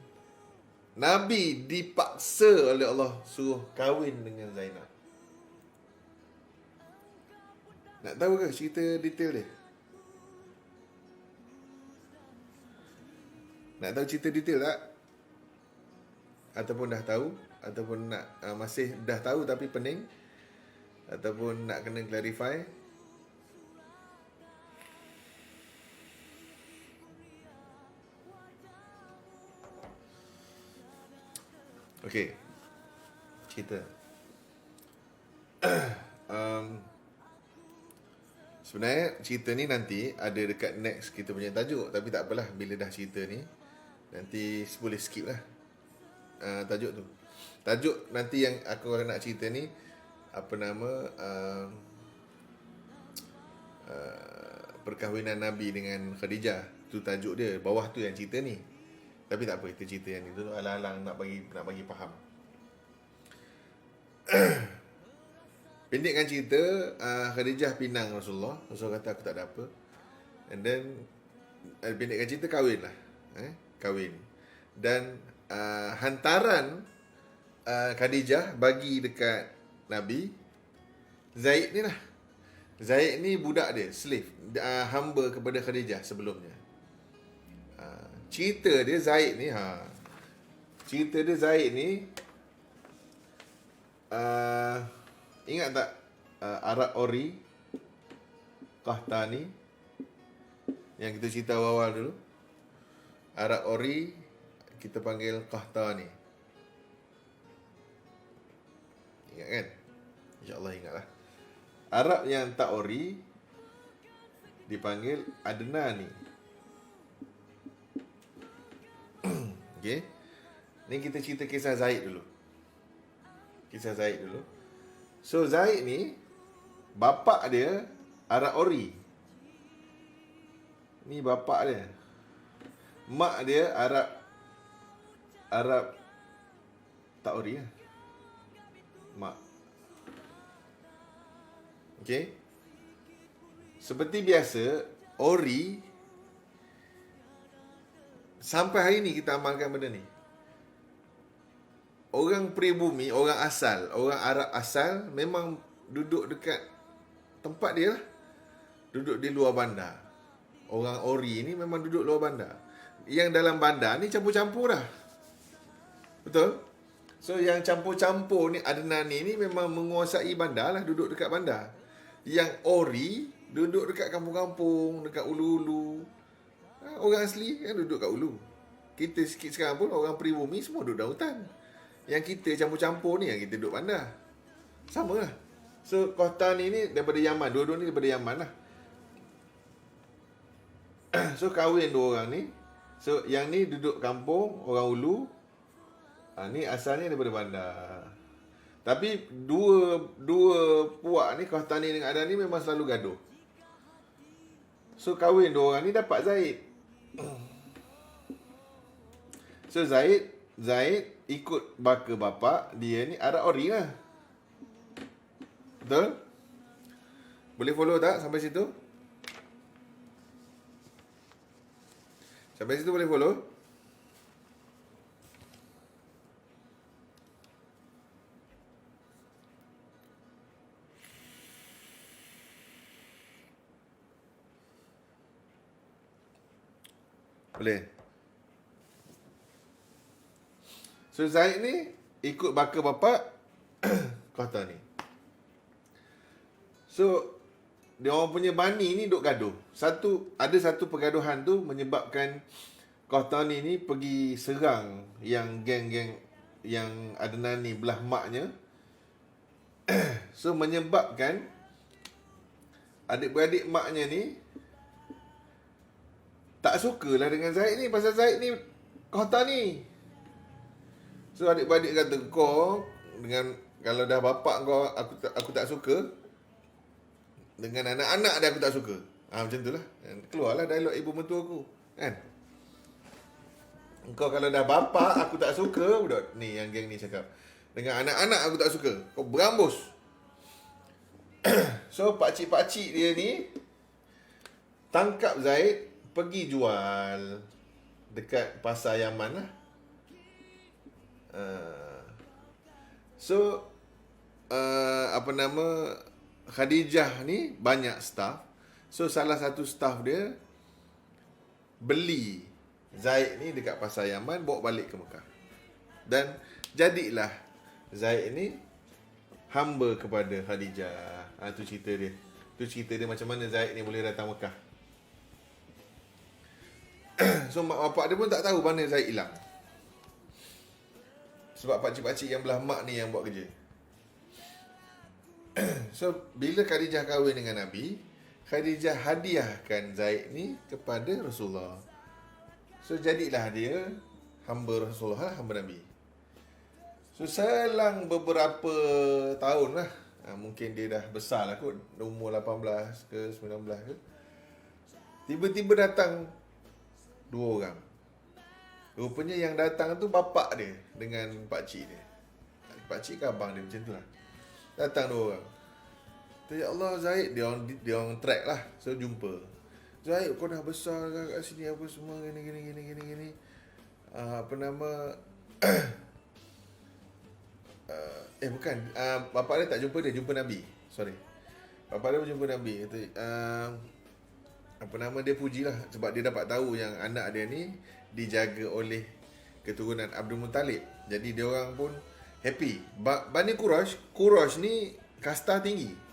Nabi dipaksa oleh Allah suruh kahwin dengan Zainab. Nak tahu ke cerita detail dia? Nak tahu cerita detail tak? Ataupun dah tahu? Ataupun nak masih dah tahu tapi pening? Ataupun nak kena clarify? Okey. Cerita. Sebenarnya cerita ni nanti ada dekat next kita punya tajuk. Tapi tak apalah, bila dah cerita ni nanti boleh skip lah tajuk tu. Tajuk nanti yang aku akan nak cerita ni, apa nama, perkahwinan Nabi dengan Khadijah. Tu tajuk dia. Bawah tu yang cerita ni. Tapi tak apa, kita cerita yang ni tu alang-alang nak bagi faham. Pendekkan cerita, Khadijah pinang Rasulullah. Rasulullah kata aku tak ada apa. And then pendekkan cerita kahwin lah. Kahwin. Dan hantaran Khadijah bagi dekat Nabi Zaid ni lah. Zaid ni budak dia, slave, hamba kepada Khadijah sebelumnya. Cerita dia Zaid ni, cerita dia Zaid ni, ingat tak Arab Ori Qahtani yang kita cerita awal dulu? Arab Ori kita panggil Qahtani. Ingat kan? InsyaAllah ingatlah. Arab yang tak Ori dipanggil Adnani. Okay. Ni kita cerita kisah Zaid dulu. Kisah Zaid dulu. So Zaid ni, bapak dia Arab Ori. Ni bapak dia. Mak dia Arab tak Ori lah. Mak. Okay. Seperti biasa, Ori sampai hari ni kita amalkan benda ni. Orang pribumi, orang asal, orang Arab asal memang duduk dekat tempat dia lah. Duduk di luar bandar. Orang Ori ni memang duduk luar bandar. Yang dalam bandar ni campur-campur dah. Betul? So yang campur-campur ni, Adnani ni memang menguasai bandar lah, duduk dekat bandar. Yang Ori duduk dekat kampung-kampung, dekat ulu-ulu. Orang asli kan duduk kat ulu. Kita sikit sekarang pun orang pribumi semua duduk dalam hutan. Yang kita campur-campur ni yang kita duduk bandar. Sama lah. So Qahtani ni daripada Yaman. Dua-dua ni daripada Yaman lah. So kahwin dua orang ni. So yang ni duduk kampung, orang ulu. Ni asalnya daripada bandar. Tapi dua puak ni, Qahtani dengan Adnani ni memang selalu gaduh. So kahwin dua orang ni dapat Zaid. So Zaid ikut baka bapak dia ni Arab Ori lah. Betul? Boleh follow tak sampai situ? Sampai situ boleh follow? Boleh. So Zaid ni ikut baka bapak Qahtani. So dia orang punya bani ni duk gaduh. Ada satu pergaduhan tu menyebabkan Qahtani ni pergi serang yang geng-geng yang Adnani belah maknya. So menyebabkan adik-beradik maknya ni tak sukalah dengan Zaid ni, pasal Zaid ni Qahtani. So adik-beradik kata, kau dengan, kalau dah bapak kau aku tak suka, dengan anak-anak dia aku tak suka. Macam tu lah. Keluarlah dialog ibu mentua aku, kan? Kau kalau dah bapak aku tak suka, budak ni yang geng ni cakap, dengan anak-anak aku tak suka, kau berambus. So pakcik-pakcik dia ni tangkap Zaid, pergi jual dekat pasar Yaman lah. So apa nama, Khadijah ni banyak staff. So salah satu staff dia beli Zaid ni dekat pasar Yaman, bawa balik ke Mekah. Dan jadilah Zaid ni hamba kepada Khadijah. Tu cerita dia. Tu cerita dia macam mana Zaid ni boleh datang Mekah. So mak bapak dia pun tak tahu mana Zaid hilang. Sebab pakcik-pakcik yang belah mak ni yang buat kerja. So bila Khadijah kahwin dengan Nabi, Khadijah hadiahkan Zaid ni kepada Rasulullah. So jadilah dia hamba Rasulullah, hamba Nabi. So selang beberapa tahun lah, mungkin dia dah besar lah kot, umur 18 ke 19 ke, tiba-tiba datang 2 orang. Rupanya yang datang tu bapak dia dengan pakcik dia. Pakcik ke abang dia, macam tu lah. Datang 2 orang. Ya Allah, Zaid, dia orang track lah. So jumpa, Zaid, kau dah besar kat sini apa semua, gini. Apa nama bukan, bapak dia tak jumpa dia, jumpa Nabi. Sorry, bapak dia jumpa Nabi. Kata, apa nama, dia pujilah sebab dia dapat tahu yang anak dia ni dijaga oleh keturunan Abdul Muttalib. Jadi dia orang pun happy. Bani Quraisy ni kasta tinggi.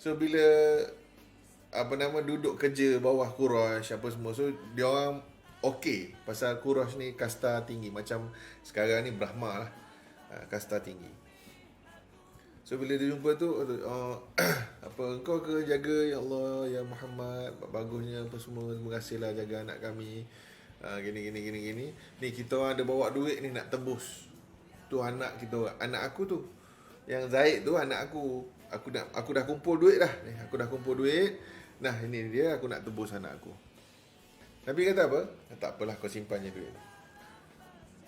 So bila apa nama duduk kerja bawah Quraisy apa semua, so dia orang okey pasal Quraisy ni kasta tinggi, macam sekarang ni Brahma lah, kasta tinggi. So bila dia jumpa tu, apa, engkau ke jaga ya Allah ya Muhammad, bagusnya apa semua, terima kasihlah jaga anak kami, gini. Ni kita orang ada bawa duit ni nak tebus. Tu anak kita, anak aku tu, yang Zaid tu anak aku. Aku dah kumpul duit dah. Aku dah kumpul duit. Nah, ini dia, aku nak tebus anak aku. Nabi kata apa? Tak apalah, kau simpan je duit.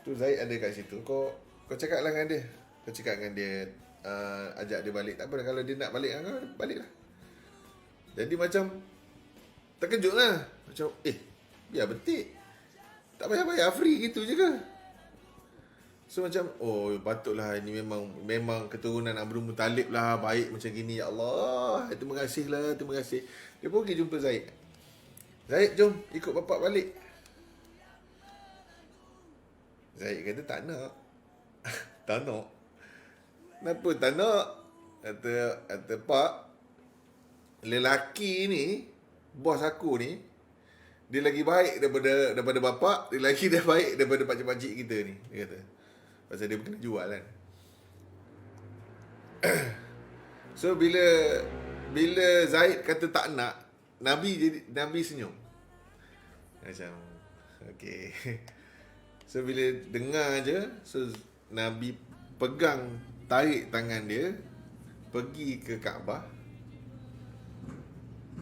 Tu Zaid ada kat situ. Kau cakaplah dengan dia. Kau cakap dengan dia, ajak dia balik. Tak apa, kalau dia nak balik dengan kau, baliklah. Jadi macam terkejut lah. Macam, biar betik. Tak payah bayar, free gitu je ke? So macam, patutlah ini memang keturunan Abdul Muttalib lah, baik macam gini, ya Allah, terima kasih. Dia pun pergi jumpa Zaid. Zaid, jom ikut bapak balik. Zaid kata tak nak. Tak nak. Kenapa tak nak? Kata pak, lelaki ni, bos aku ni, dia lagi baik daripada bapak, dia lagi dah baik daripada pakcik-pakcik kita ni, dia kata. Pasal dia kena jual kan. So bila Zaid kata tak nak, Nabi senyum. Macam okey. So bila dengar je, so Nabi tarik tangan dia pergi ke Kaabah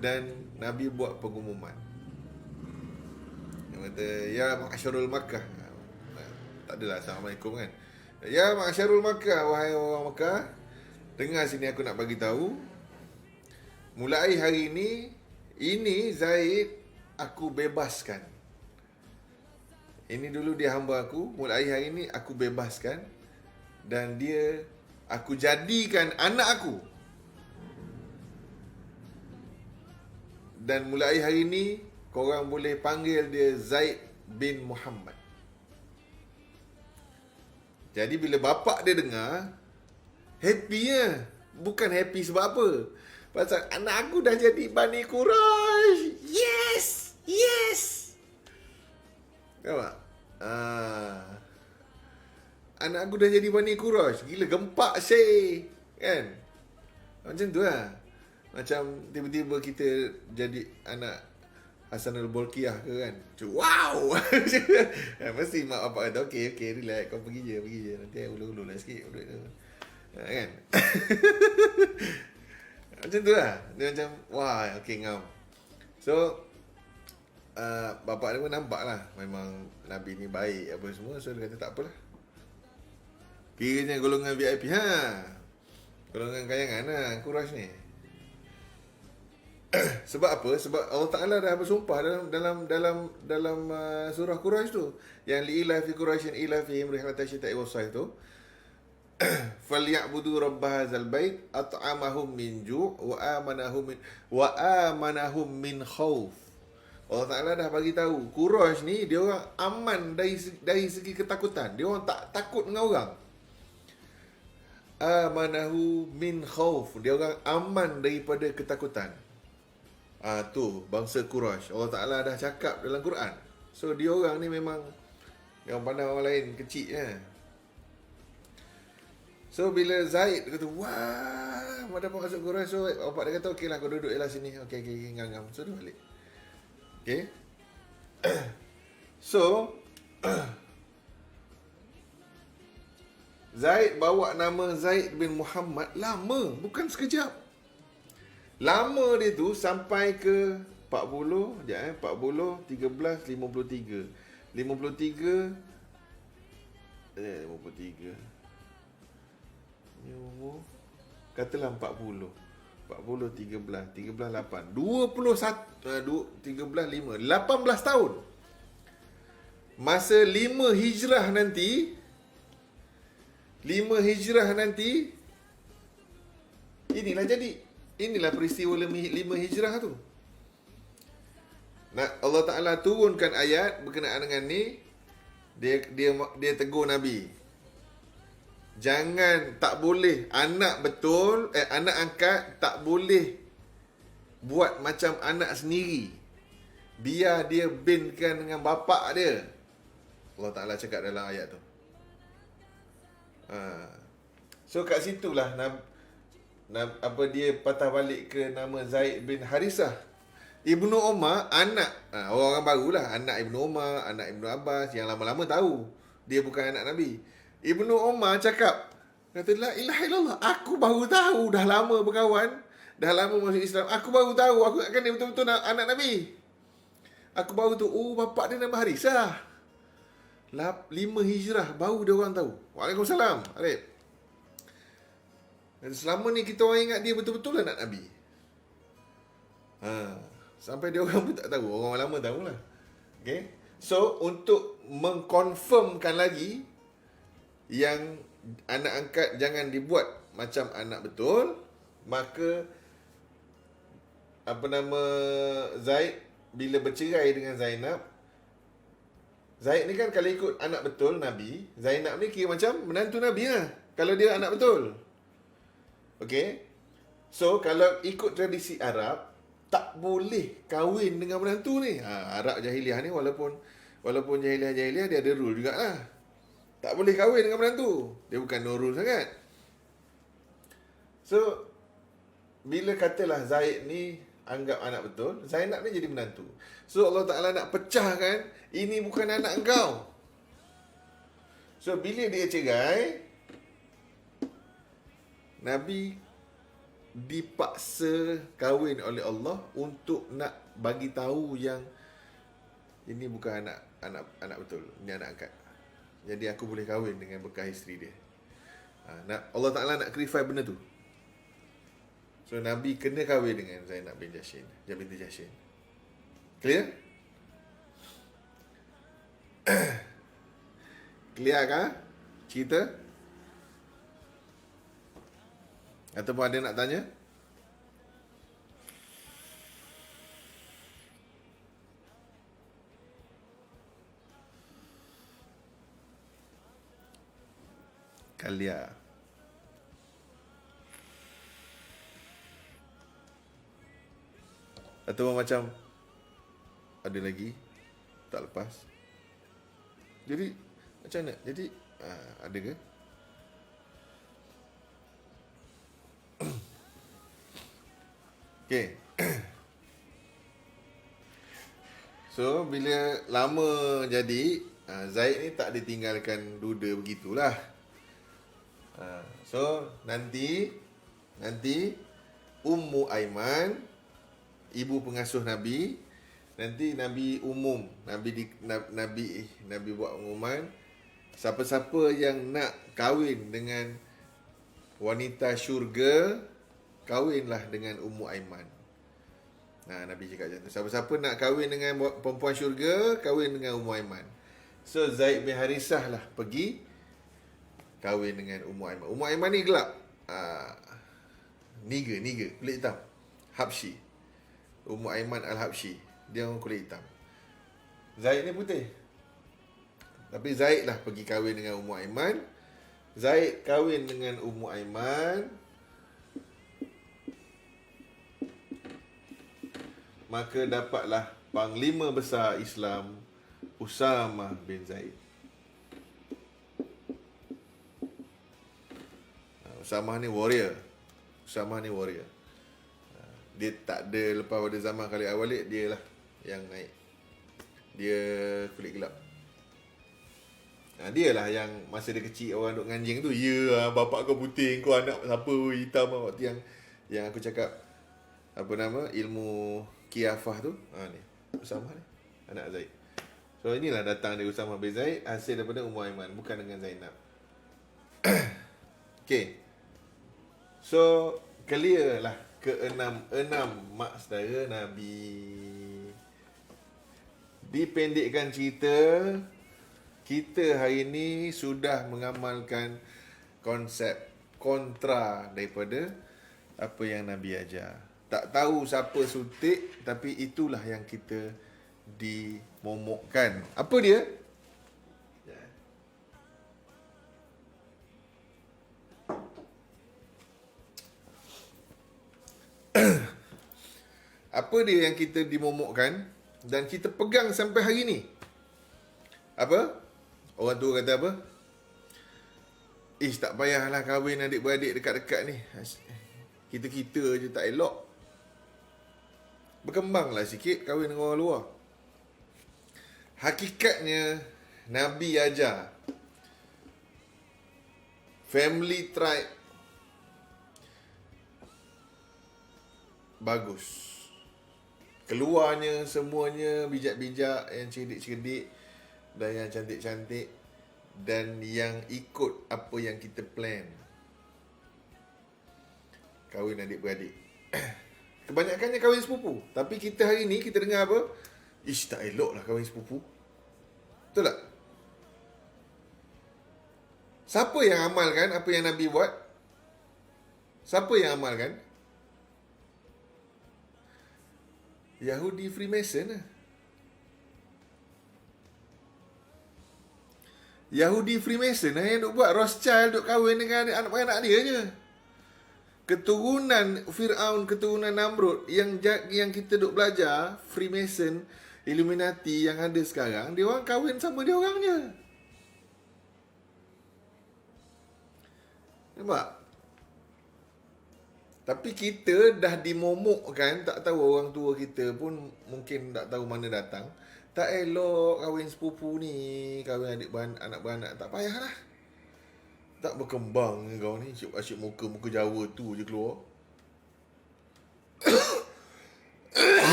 dan Nabi buat pengumuman. Dia kata, ya Ma'asyarul Makkah. Tak adalah Assalamualaikum kan. Ya Ma'asyarul Makkah, wahai orang Makkah, dengar sini, aku nak bagi tahu. Mulai hari ini Zaid aku bebaskan. Ini dulu dia hamba aku, mulai hari ini aku bebaskan dan dia aku jadikan anak aku. Dan mulai hari ini korang boleh panggil dia Zaid bin Muhammad. Jadi bila bapak dia dengar, happy lah. Bukan happy sebab apa? Pasal anak aku dah jadi Bani Quraisy. Yes! Nampak? Anak aku dah jadi Bani Quraisy. Gila, gempak say. Kan? Macam tu lah. Macam tiba-tiba kita jadi anak Hasanul Bolkiah ke kan. Wow. Mesti mak bapak kata okey relax, kau pergi je nanti ulu-ulu lah sikit duit tu. Kan. Macam tu lah. Dia macam wah, okey ngam. So bapak dia pun nampak lah memang Nabi ni baik apa semua. So dia kata tak apalah, kiranya golongan VIP. Golongan kayangan lah Quraisy ni. Sebab apa? Sebab Allah Ta'ala dah bersumpah dalam surah Quraisy tu, yang li'ilafi Quraisyin ilafihim rihlata syita'i was-sayf tu, falyabudu rabb hadzal bait at'amahum min ju' wa amanahum min khauf. Allah Ta'ala dah bagi tahu Quraisy ni dia orang aman dari segi ketakutan. Dia orang tak takut dengan orang. Amanahu min khauf. Dia orang aman daripada ketakutan. Tu bangsa Quraisy. Allah Ta'ala dah cakap dalam Quran. So dia orang ni memang yang pandang orang lain kecil je. So bila Zaid kata, wah, mana dapat masuk Quraisy. So bapak dia kata, okey lah, kau duduk je lah sini. Okey, ngam-ngam. So dia balik. Okay. So Zaid bawa nama Zaid bin Muhammad lama, bukan sekejap. Lama dia tu sampai ke 40, 40, 13, 53. 53 Ni umur katalah 40. 40, 13, 8 21, 13, 5 18 tahun. Masa 5 hijrah nanti inilah jadi. Inilah peristiwa 5 hijrah tu. Allah Ta'ala turunkan ayat berkenaan dengan ni. Dia tegur Nabi. Jangan, tak boleh anak angkat tak boleh buat macam anak sendiri. Biar dia binkan dengan bapak dia. Allah Ta'ala cakap dalam ayat tu. So kat situlah dia patah balik ke nama Zaid bin Harisah. Ibnu Umar anak orang barulah, anak Ibnu Umar, anak Ibnu Abbas yang lama-lama tahu dia bukan anak Nabi. Ibnu Umar cakap, kata, la ilaha illallah, aku baru tahu, dah lama berkawan, dah lama masuk Islam, aku baru tahu aku akan dia betul-betul anak Nabi. Aku baru tu, bapak dia nama Harisah. 5 hijrah baru dia orang tahu. Waalaikumsalam, Arif. Dan selama ni kita orang ingat dia betul-betul anak Nabi. Sampai dia orang pun tak tahu, orang lama tahulah. Okay. So untuk mengkonfirmkan lagi yang anak angkat jangan dibuat macam anak betul, maka Zaid bila bercerai dengan Zainab, Zaid ni kan kalau ikut anak betul Nabi, Zainab ni kira macam menantu Nabi lah, kalau dia anak betul. Okay. So kalau ikut tradisi Arab, tak boleh kahwin dengan menantu ni. Arab jahiliah ni walaupun jahiliah dia ada rule jugalah. Tak boleh kahwin dengan menantu. Dia bukan Nurul sangat. So, bila katalah Zaid ni anggap anak betul, Zainab ni jadi menantu. So, Allah Ta'ala nak pecahkan, ini bukan anak engkau. So, bila dia cerai, Nabi dipaksa kahwin oleh Allah untuk nak bagi tahu yang ini bukan anak betul, ini anak angkat. Jadi aku boleh kahwin dengan bekas isteri dia. Allah Ta'ala nak clarify benda tu. So Nabi kena kahwin dengan Zainab binti Jahshin. Clear? Clear kah cerita? Ataupun ada nak tanya? Kalia. Atau macam ada lagi tak lepas. Jadi macam mana? Jadi ada ke? Okay. So bila lama jadi, Zaid ni tak ditinggalkan duda begitulah. So nanti Ummu Aiman, ibu pengasuh Nabi, nanti Nabi umum, Nabi buat pengumuman, siapa-siapa yang nak kahwin dengan wanita syurga, kahwinlah dengan Ummu Aiman. Nabi cakap macam tu. Siapa-siapa nak kahwin dengan perempuan syurga, kahwin dengan Ummu Aiman. So Zaid bin Harisah lah pergi kahwin dengan Ummu Aiman. Ummu Aiman ni gelap. Niga, kulit hitam. Habsyi. Ummu Aiman Al-Habsyi. Dia orang kulit hitam. Zaid ni putih. Tapi Zaid lah pergi kahwin dengan Ummu Aiman. Zaid kahwin dengan Ummu Aiman. Maka dapatlah Panglima Besar Islam Usamah bin Zaid. Usamah ni warrior. Dia tak ada, lepas pada zaman Khalid Al-Walid, dia lah yang naik. Dia kulit gelap. Dia lah yang masa dia kecil orang duk nganjing tu. Ya, bapak kau putih, kau anak siapa hitam. Waktu yang aku cakap apa nama, ilmu kiafah tu. Ni Usamah ni, anak Zaid. So inilah datang dari Usamah bin Zaid, hasil daripada Ummu Aiman, bukan dengan Zainab. Okay. So clear lah enam mak saudara Nabi. Dipendekkan cerita, kita hari ini sudah mengamalkan konsep kontra daripada apa yang Nabi ajar. Tak tahu siapa suntik, tapi itulah yang kita dimomokkan. Apa dia? Apa dia yang kita dimomokkan dan kita pegang sampai hari ni? Apa? Orang tua kata apa? Tak payahlah kahwin adik-beradik dekat-dekat ni. Kita-kita je tak elok. Berkembanglah sikit kahwin dengan orang luar. Hakikatnya Nabi ajar family tribe bagus. Keluarnya semuanya bijak-bijak, yang cerdik-cerdik dan yang cantik-cantik, dan yang ikut apa yang kita plan. Kahwin adik-beradik. Kebanyakannya kahwin sepupu. Tapi kita hari ni kita dengar apa? Tak elok lah kahwin sepupu. Betul tak? Siapa yang amalkan apa yang Nabi buat? Siapa yang amalkan? Yahudi Freemason lah. Yahudi Freemason lah yang duk buat. Rothschild duk kahwin dengan anak-anak dia je. Keturunan Fir'aun, keturunan Namrud yang kita duk belajar, Freemason, Illuminati yang ada sekarang, dia orang kahwin sama dia orangnya. Nampak? Tapi kita dah dimomokkan, tak tahu orang tua kita pun mungkin tak tahu mana datang. Tak elok kahwin sepupu ni, kahwin anak-beranak, tak payahlah. Tak berkembang kau ni, asyik muka Jawa tu je keluar.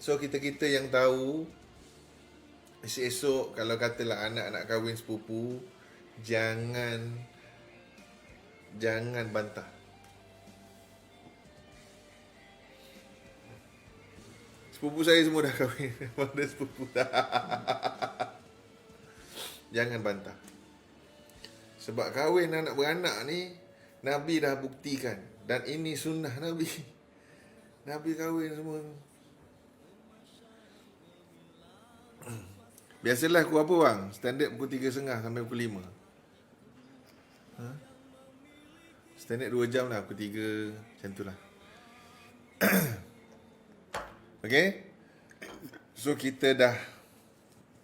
So kita-kita yang tahu, esok kalau katalah anak nak kahwin sepupu, jangan bantah. Sepupu saya semua dah kahwin. Mana sepupu dah. Jangan bantah. Sebab kahwin anak beranak ni Nabi dah buktikan, dan ini sunnah Nabi. Nabi kahwin semua. Biasalah aku apa bang? Standard pukul 3.30 sampai pukul 5. Standard 2 jam lah, pukul 3. Macam tu lah. Okay? So kita dah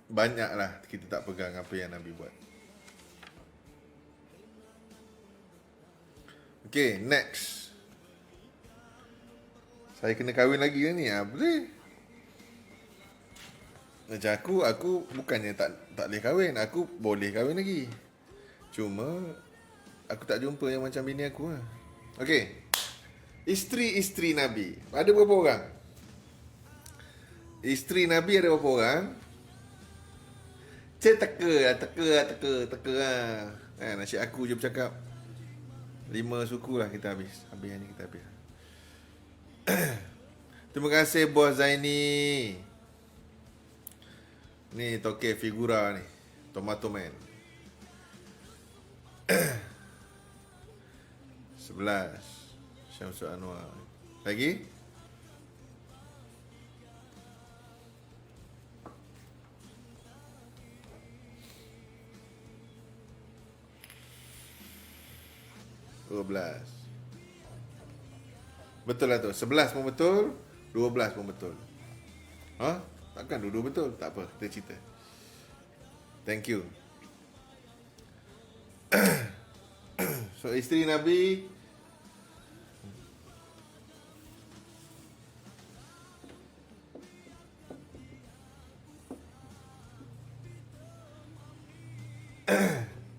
banyak lah kita tak pegang apa yang Nabi buat. Okay, next. Saya kena kahwin lagi ke ni? Boleh. Macam aku bukannya tak boleh kahwin. Aku boleh kahwin lagi. Cuma aku tak jumpa yang macam bini aku lah. Okay. Isteri-isteri Nabi. Ada berapa orang? Isteri Nabi ada berapa orang? Teka lah. Nasib aku je bercakap. 5 suku lah kita habis. Habis ni kita habis. Terima kasih Bos Zaini. Ni toke figura ni. Tomato Man. 11. Syamsul Anwar. Lagi? $12. Betul lah tu. 11 pun betul, 12 pun betul. Ha? Takkan dua-dua betul? Tak apa, kita cerita. Thank you. So, isteri Nabi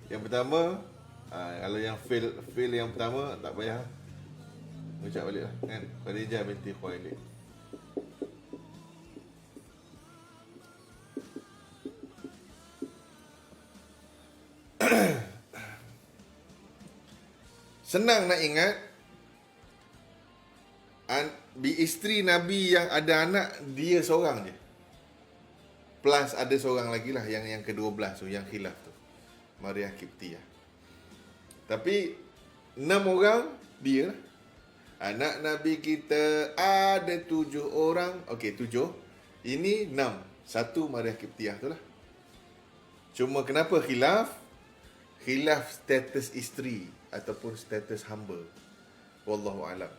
yang pertama, kalau yang fail yang pertama, tak payah ucap balik lah kan. Khadijah binti Khuwailid. Senang nak ingat, isteri Nabi yang ada anak, dia seorang je. Plus ada seorang lagi lah, yang ke-12 tu, yang khilaf tu, Maria Kiptiyah. Tapi 6 orang dia lah. Anak Nabi kita ada 7 orang. Okey, 7. Ini 6. 1 Maria Kiptiyah tu lah. Cuma kenapa khilaf? Khilaf status isteri ataupun status hamba. Wallahu alam.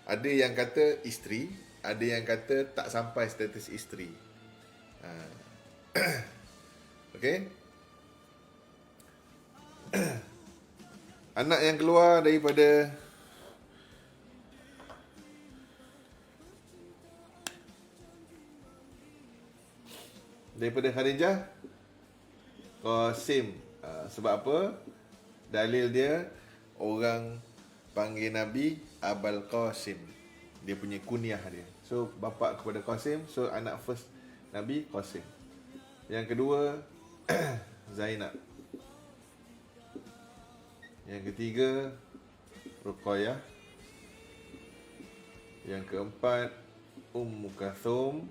Ada yang kata isteri, ada yang kata tak sampai status isteri. Okey. Anak yang keluar daripada Khadijah, Qasim. Sebab apa? Dalil dia, orang panggil Nabi Abul Qasim. Dia punya kunyah dia. So, bapa kepada Qasim. So, anak first Nabi, Qasim. Yang kedua, Zainab. Yang ketiga, Ruqayyah. Yang keempat, Ummu Kalthum.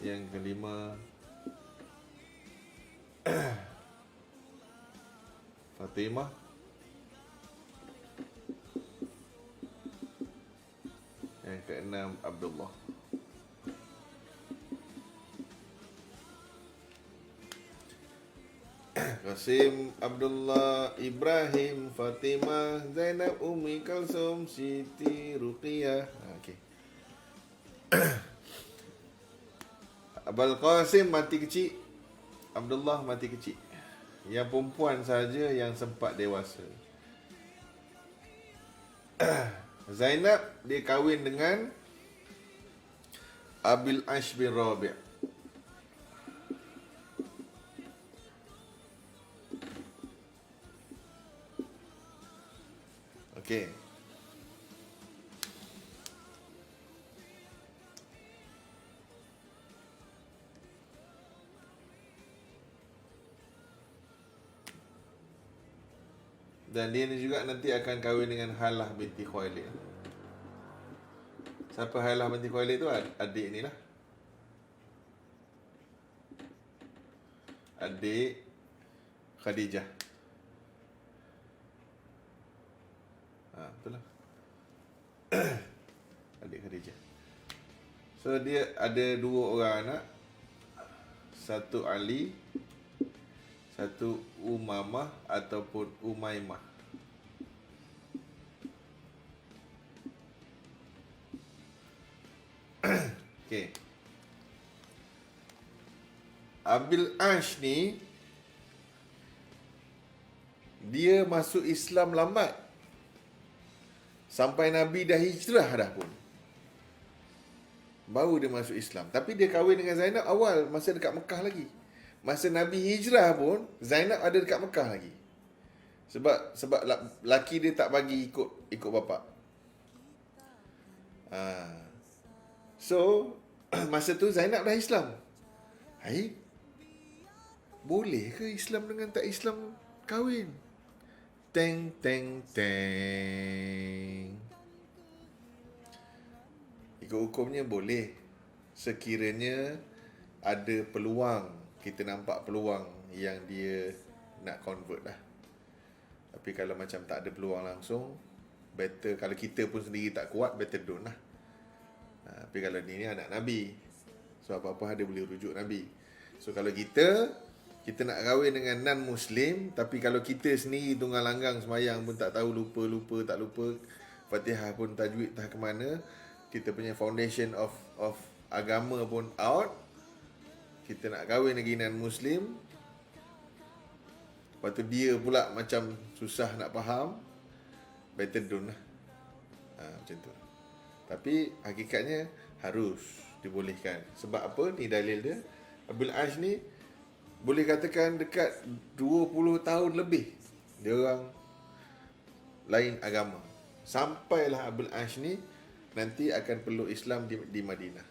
Yang kelima, Fatimah. Yang keenam, Abdullah. Qasim, Abdullah, Ibrahim, Fatimah, Zainab, Ummi Kalsum, Siti, Ruqayyah. Okey. Abul Qasim mati kecil, Abdullah mati kecil. Yang perempuan saja yang sempat dewasa. Zainab dia kahwin dengan Abil Ash bin Rabi'. Okey. Dan dia ni juga nanti akan kahwin dengan Halah binti Khuwailid. Siapa Halah binti Khuwailid tu? Adik ni lah. Adik Khadijah. Betul lah. Adik Khadijah. So dia ada 2 orang anak. Satu Ali, satu Umamah ataupun Umaymah. Okey. Abil Ash ni dia masuk Islam lambat. Sampai Nabi dah hijrah dah pun, baru dia masuk Islam. Tapi dia kahwin dengan Zainab awal, masa dekat Mekah lagi. Masa Nabi hijrah pun Zainab ada dekat Mekah lagi. Sebab laki dia tak bagi ikut bapa. So masa tu Zainab dah Islam. Boleh ke Islam dengan tak Islam kahwin? Teng, teng, teng. Ikut hukumnya boleh. Sekiranya ada peluang, kita nampak peluang yang dia nak convert lah. Tapi kalau macam tak ada peluang langsung, better, kalau kita pun sendiri tak kuat, better don't lah. Tapi kalau ni anak Nabi, so apa-apa dia boleh rujuk Nabi. So kalau kita nak kahwin dengan non-Muslim, tapi kalau kita sendiri tunggang langgang semayang pun tak tahu, lupa tak lupa, Fatihah pun tajwid tak ke mana, kita punya foundation of agama pun out, kita nak kahwin lagi non-Muslim, lepas tu dia pula macam susah nak faham, better don't lah. Macam tu. Tapi hakikatnya harus dibolehkan. Sebab apa? Ni dalil dia. Abul Ash ni boleh katakan dekat 20 tahun lebih dia orang lain agama. Sampailah Abul Ash ni nanti akan peluk Islam di Madinah.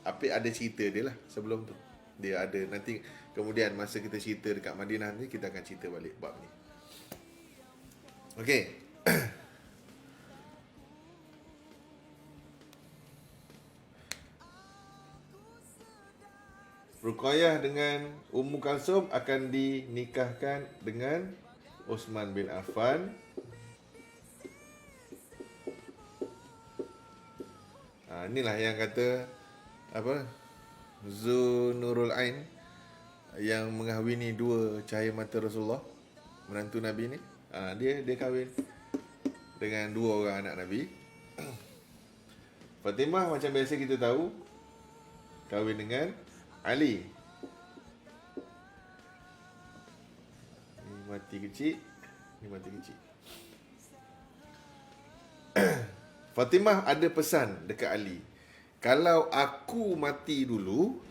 Apa ada cerita dia lah sebelum tu. Dia ada nanti kemudian masa kita cerita dekat Madinah ni, kita akan cerita balik bab ni. Okey. Ruqayyah dengan Ummu Kalsum akan dinikahkan dengan Uthman bin Affan. Inilah yang kata apa? Zunurul Ain yang mengahwini dua cahaya mata Rasulullah, menantu Nabi ni. Dia kahwin dengan dua orang anak Nabi. Fatimah macam biasa kita tahu kahwin dengan Ali. Ni mati kecil, ni mati kecil. Fatimah ada pesan dekat Ali. Kalau aku mati dulu,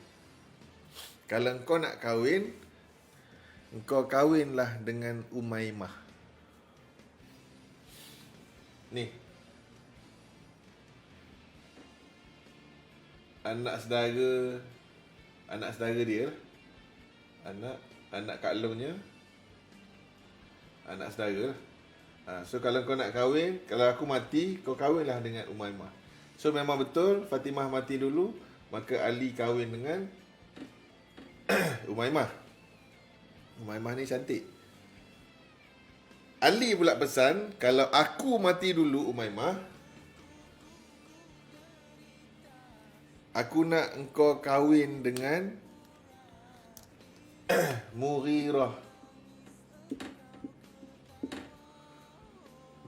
kalau engkau nak kahwin, engkau kahwinlah dengan Umaymah. Ni. Anak saudara dia lah. Anak Kak Longnya anak saudara lah. So kalau kau nak kahwin, kalau aku mati, kau kahwinlah dengan Umaymah. So memang betul Fatimah mati dulu, maka Ali kahwin dengan Umaymah. Umaymah ni cantik. Ali pula pesan, kalau aku mati dulu Umaymah, aku nak engkau kahwin dengan Mughirah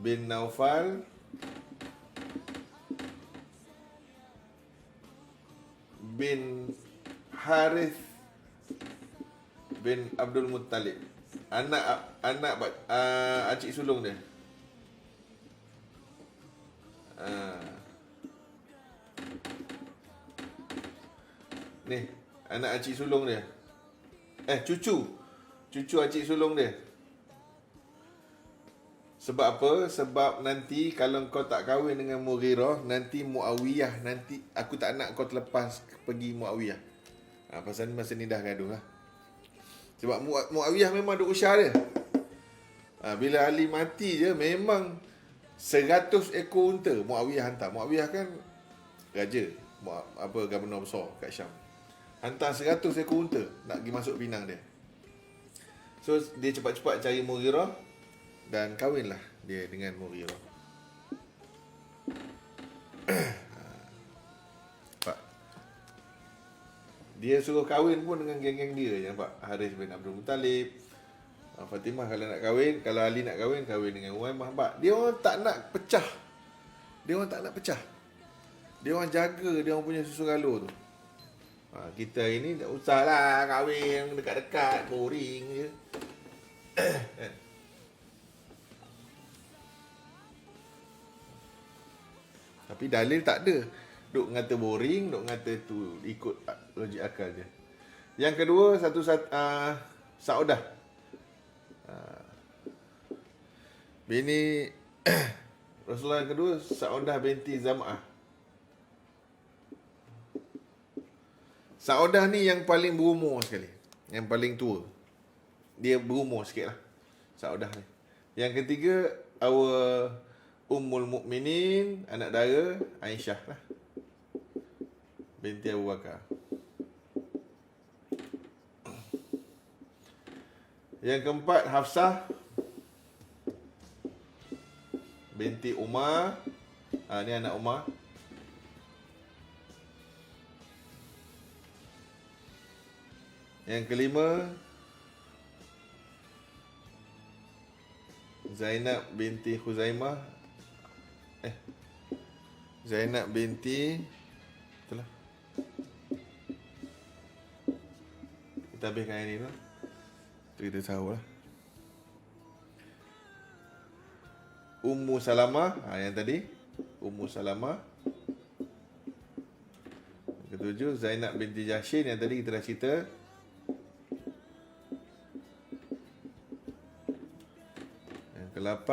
bin Naufal bin Harith bin Abdul Muttalib. Anak acik sulung dia. Ni, anak acik sulung dia. Cucu acik sulung dia. Sebab apa? Sebab nanti kalau kau tak kahwin dengan Mughirah, nanti Muawiyah, nanti aku tak nak kau terlepas pergi Muawiyah. Pasal ni masa ni dah gaduh lah. Sebab Muawiyah memang duk usyar dia. Bila Ali mati je, memang 100 ekor unta Muawiyah hantar. Muawiyah kan raja, gubernur besar kat Syam. Hantar 100 ekor unta nak pergi masuk pinang dia. So dia cepat-cepat cari Mughirah dan kahwinlah dia dengan Mughirah. Nampak? Dia suruh kahwin pun dengan geng-geng dia, nampak? Harith bin Abdul Muttalib. Fatimah kalau nak kahwin, kalau Ali nak kahwin, kahwin dengan Umaymah. Nampak? Dia orang tak nak pecah. Dia orang jaga dia orang punya susu galur tu. Kita hari ni tak usahlah kahwin dekat-dekat, boring je. Tapi dalil tak ada. Duk ngata boring, duk ngata tu, ikut logik akal je. Yang kedua, Saudah. Bini Rasulullah yang kedua, Saudah binti Zam'ah. Saudah ni yang paling berumur sekali, yang paling tua. Dia berumur sikit lah, Saudah ni. Yang ketiga, our Ummul Mukminin, anak dara Aisyah lah, binti Abu Bakar. Yang keempat, Hafsah binti Umar. Ni anak Umar. Yang kelima, Zainab binti Khuzaimah. Zainab binti, itulah. Kita habiskan yang ni tu. Kita tahu lah. Ummu Salamah, yang tadi Ummu Salamah. Yang ketujuh, Zainab binti Jahshin, yang tadi kita dah cerita. Yang ke-8,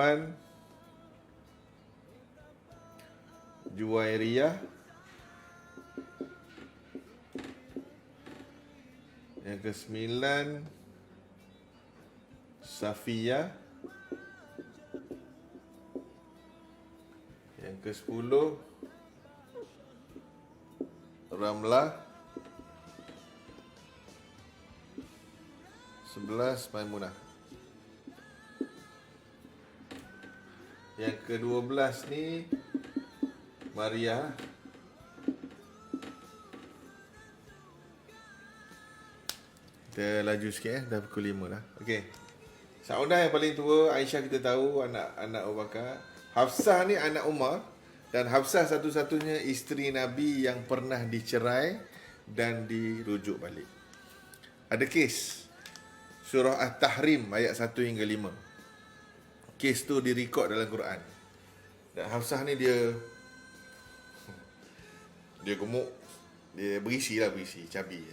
Juwairiyah. Yang ke-9, Safiyah. Yang ke-10, Ramlah. 11, Maimunah. Yang ke-12 ni Maria. Kita laju sikit, dah pukul 5 dah. Okey. Saudah yang paling tua, Aisyah kita tahu, anak Abu Bakar. Hafsah ni anak Umar, dan Hafsah satu-satunya isteri Nabi yang pernah dicerai dan dirujuk balik. Ada kes surah At-Tahrim ayat 1 hingga 5. Kes tu direkod dalam Quran. Dan Hafsah ni dia gemuk, dia berisi, cabi.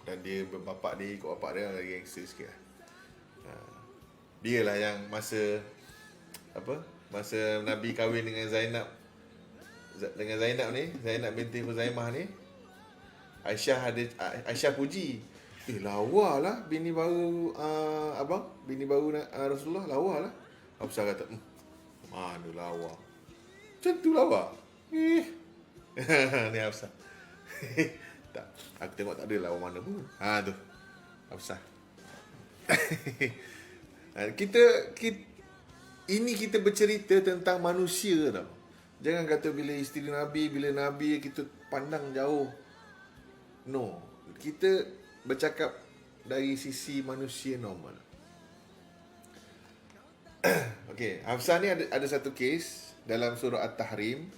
Dan dia bapak dia ikut bapak dia lagi gangster sikit lah. Dia lah yang masa Nabi kahwin dengan Zainab ni, Zainab binti Khuzaimah ni, Aisyah puji, lawa lah bini baru bini baru Rasulullah, lawa lah. Hafsah kata, mana lawa, macam tu lawa. Ni Hafsah. Tak, aku tengok tak ada lawa mana pun. Tu Hafsah. Kita bercerita tentang manusia tau. Jangan kata bila isteri Nabi, bila Nabi kita pandang jauh. No, kita bercakap dari sisi manusia normal. Okey, Hafsah ni ada satu kes dalam surah At-Tahrim.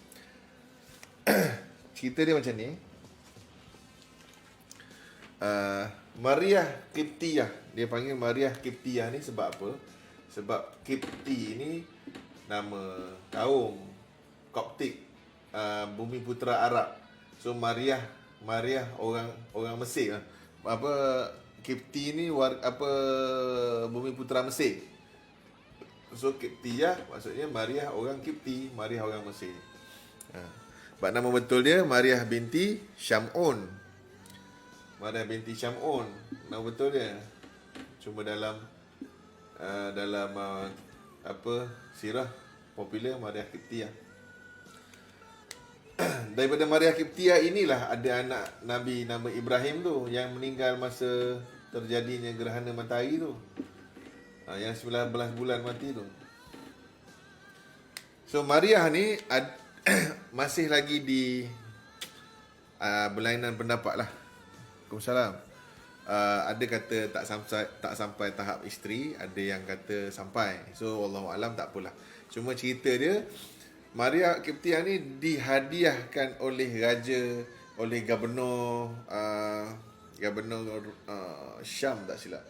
Cerita dia macam ni. Maryah Qibtiyah, dia panggil Maryah Qibtiyah ni sebab apa? Sebab Qibti ni nama kaum Koptik, bumi putera Arab. So Maryah orang Mesir lah. Qibti ni bumi putera Mesir. So Qibtiyah maksudnya Maryah orang Qibti, Maryah orang Mesir. Sebab nama betul dia Maryah binti Syam'un. Maryah binti Syam'un, nama betul dia. Cuma dalam sirah popular Maryah Qibtiyah. Daripada Maryah Qibtiyah inilah ada anak Nabi nama Ibrahim tu, yang meninggal masa terjadinya gerhana matahari tu. Yang 19 bulan mati tu. So Maryah ni masih lagi di berlainan pendapat lah. Waalaikumsalam. Ada kata tak sampai tahap isteri, ada yang kata sampai. So wallahualam, tak apalah. Cuma cerita dia, Maryah Qibtiyah ni dihadiahkan oleh gubernur Syam tak silap.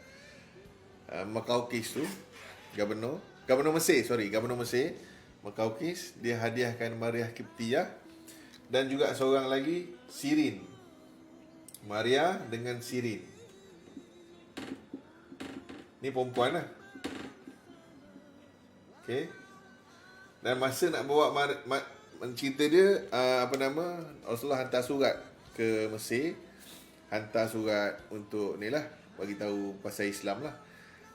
Makaukis tu, gubernur Mesir, Makaukis, dia hadiahkan Maryah Qibtiyah, dan juga seorang lagi Sirin. Maria dengan Sirin. Ni perempuan lah. Okay. Dan masa nak bawa cerita dia, Rasulullah hantar surat ke Mesir. Hantar surat untuk ni lah, bagi tahu pasal Islam lah.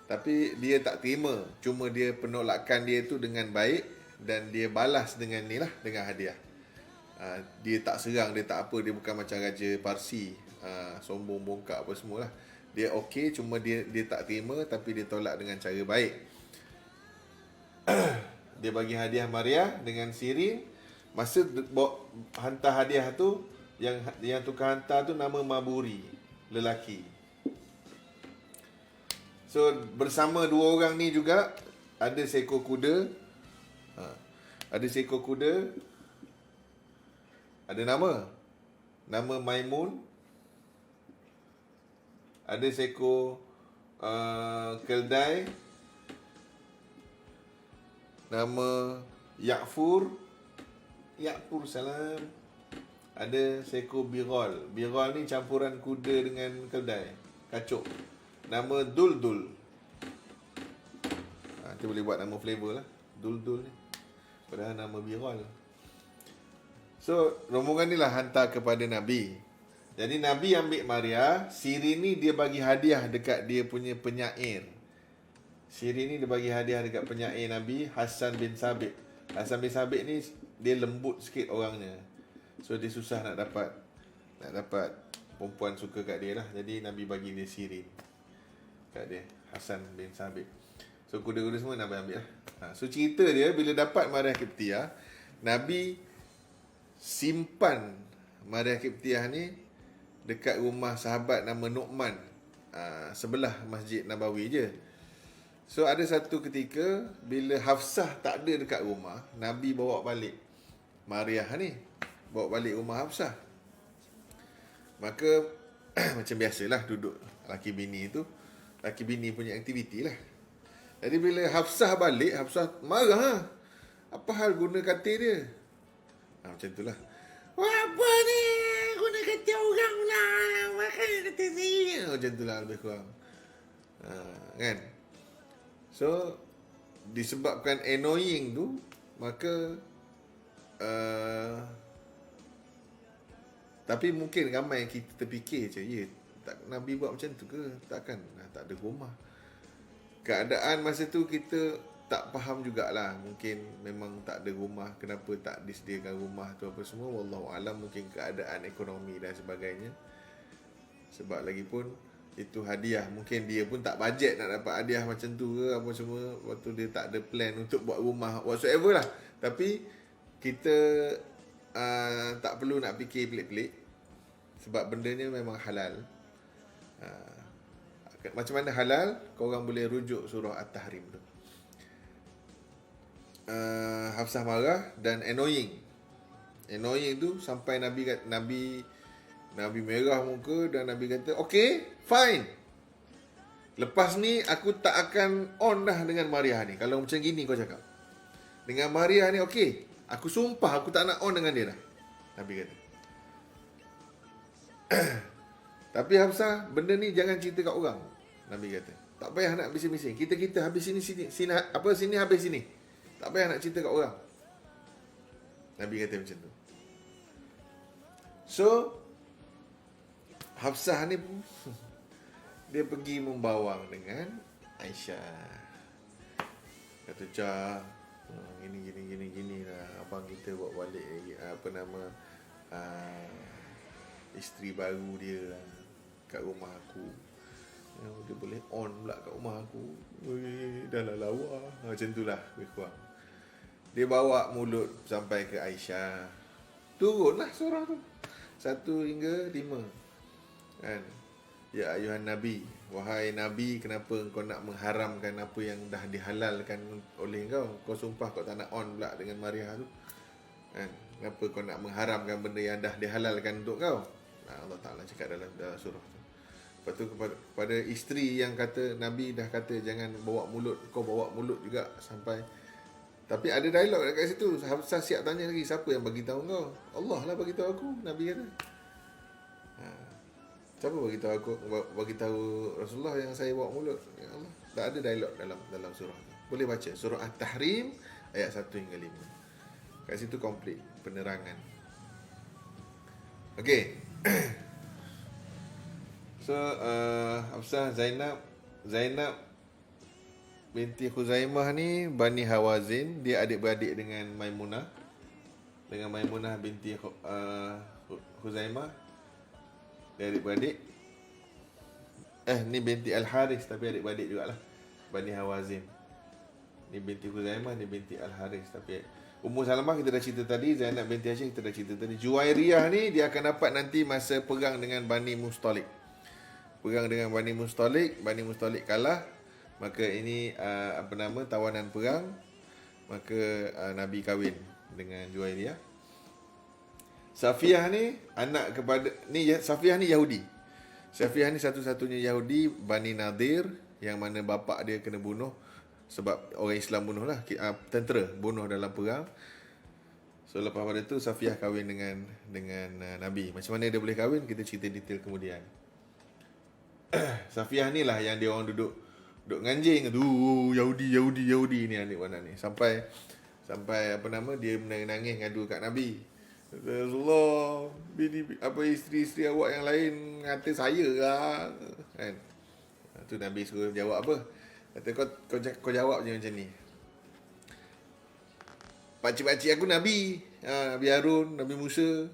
Tapi dia tak terima. Cuma dia penolakan dia tu dengan baik. Dan dia balas dengan ni lah, dengan hadiah. Dia tak serang, dia tak apa. Dia bukan macam Raja Parsi, sombong bongkak apa semua lah. Dia okey, cuma dia tak terima. Tapi dia tolak dengan cara baik. Dia bagi hadiah Maria dengan Sirin. Masa hantar hadiah tu, yang tukar hantar tu nama Maburi, lelaki. So bersama dua orang ni juga ada seekor kuda. Ada seekor kuda. Ada nama Maimun. Ada seekor keldai, nama Yakfur salam. Ada seekor Birol. Birol ni campuran kuda dengan keldai, kacuk. Nama Duldul. Nanti boleh buat nama flavor lah, Duldul ni. Padahal nama Birol. So rombongan ni lah hantar kepada Nabi. Jadi Nabi ambil Maria. Sirin ni dia bagi hadiah dekat dia punya penyair. Sirin ni dia bagi hadiah dekat penyair Nabi, Hassan bin Sabit. Hassan bin Sabit ni dia lembut sikit orangnya. So dia susah nak dapat perempuan suka kat dia lah. Jadi Nabi bagi dia Sirin kat dia, Hassan bin Sabit. So kuda-kuda semua Nabi ambil lah. So cerita dia, bila dapat Maria Qibtiyah, Nabi simpan Maria Qibtiyah ni dekat rumah sahabat nama Nu'man, sebelah Masjid Nabawi je. So ada satu ketika bila Hafsah tak ada dekat rumah, Nabi bawa balik Maria ni, bawa balik rumah Hafsah. Maka macam biasalah duduk laki bini tu, laki bini punya aktiviti lah. Jadi bila Hafsah balik, Hafsah marah. Apa hal guna katil dia? Macam tu lah. Apa ni? Guna katil orang pula. Makan katil saya. Macam tu lah lebih kurang. Kan? So disebabkan annoying tu, maka tapi mungkin ramai yang kita terfikir je, ya, tak Nabi buat macam tu ke? Takkan tak ada rumah. Keadaan masa tu kita tak faham jugalah. Mungkin memang tak ada rumah, kenapa tak disediakan rumah tu apa semua, wallahu alam. Mungkin keadaan ekonomi dan sebagainya. Sebab lagi pun itu hadiah, mungkin dia pun tak bajet nak dapat hadiah macam tu ke apa semua. Waktu dia tak ada plan untuk buat rumah whatsoever lah. Tapi kita tak perlu nak fikir pelik-pelik, sebab bendanya memang halal. Macam mana halal? Korang boleh rujuk surah At-Tahrim tu. Hafsah marah dan annoying tu sampai Nabi merah muka dan Nabi kata, okay, fine, lepas ni aku tak akan on dah dengan Maria ni. Kalau macam gini kau cakap dengan Maria ni, okay, aku sumpah aku tak nak on dengan dia dah, Nabi kata. Tapi Hafsah, benda ni jangan cerita kat orang, Nabi kata. Tak payah nak bising-bising. Kita habis sini habis sini. Tak payah nak cerita kat orang. Nabi kata macam tu. So Hafsah ni dia pergi membawang dengan Aisyah. Kata, Cah, gini lah, abang kita bawa balik isteri baru dia kat rumah aku. Dia boleh on pula kat rumah aku. Dah lah lawa. Macam tu lah lebih kurang. Dia bawa mulut sampai ke Aisyah. Turunlah surah tu 1 hingga 5 kan. Ya ayuhan Nabi, wahai Nabi, kenapa kau nak mengharamkan apa yang dah dihalalkan oleh kau? Kau sumpah kau tak nak on pula dengan Maria tu kan. Kenapa kau nak mengharamkan benda yang dah dihalalkan untuk kau? Allah Ta'ala cakap dalam surah tu. Lepas tu kepada isteri yang kata, Nabi dah kata jangan bawa mulut, kau bawa mulut juga sampai. Tapi ada dialog dekat situ. Hafsah siap tanya lagi, siapa yang bagi tahu kau? Allah lah bagi tahu aku, Nabi kata. Siapa bagi tahu aku, bagi tahu Rasulullah yang saya bawa mulut? Ya Allah. Tak ada dialog dalam surah tu. Boleh baca surah At-Tahrim ayat 1 hingga 5. Kat situ komplit penerangan. Okey. So Hafsah, Zainab binti Khuzaimah ni Bani Hawazin. Dia adik-beradik dengan Maimunah. Dengan Maimunah binti Khuzaimah. Dia adik-beradik. Ni binti Al-Haris tapi adik-beradik jugalah. Bani Hawazin. Ni binti Khuzaimah, ni binti Al-Haris. Tapi Ummu Salamah kita dah cerita tadi. Zainab binti Hashim kita dah cerita tadi. Juwairiyah ni dia akan dapat nanti masa perang dengan Bani Mustalik. Perang dengan Bani Mustalik. Bani Mustalik kalah. Maka ini tawanan perang. Maka Nabi kahwin dengan Juwairiyah. Safiyah ni anak kepada Safiyah ni Yahudi. Safiyah ni satu-satunya Yahudi Bani Nadir yang mana bapa dia kena bunuh sebab orang Islam bunuh lah, tentera bunuh dalam perang. So lepas pada tu Safiyah kahwin dengan Nabi. Macam mana dia boleh kahwin kita cerita detail kemudian. Safiyah ni lah yang dia orang duduk nganjing tu, Yahudi ni adik warna ni. Sampai dia menangis ngadu kat Nabi. Rasulullah, isteri-isteri awak yang lain kata saya lah. Kan? Tu Nabi suruh jawab apa? Kata kau jawab je macam ni. Pakcik-pakcik aku Nabi. Nabi Harun, Nabi Musa.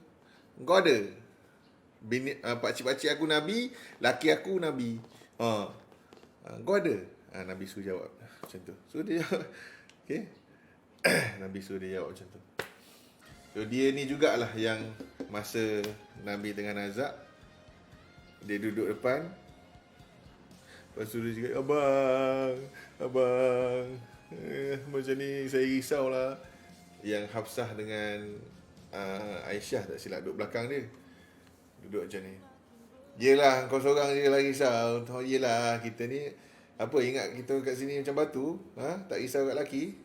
Kau ada? Pakcik-pakcik aku Nabi, laki aku Nabi. Kau ada? Nabi suruh jawab macam tu. So dia jawab. Okay? Nabi suruh dia jawab macam tu. So dia ni jugalah yang masa Nabi tengah nazak, dia duduk depan. Lepas tu dia cakap, Abang macam ni saya risau lah. Yang Hafsah dengan Aisyah tak silap duduk belakang dia. Duduk macam ni. Yelah kau seorang je lah risau. Yelah kita ni ingat kita kat sini macam batu. Tak risau kat lelaki.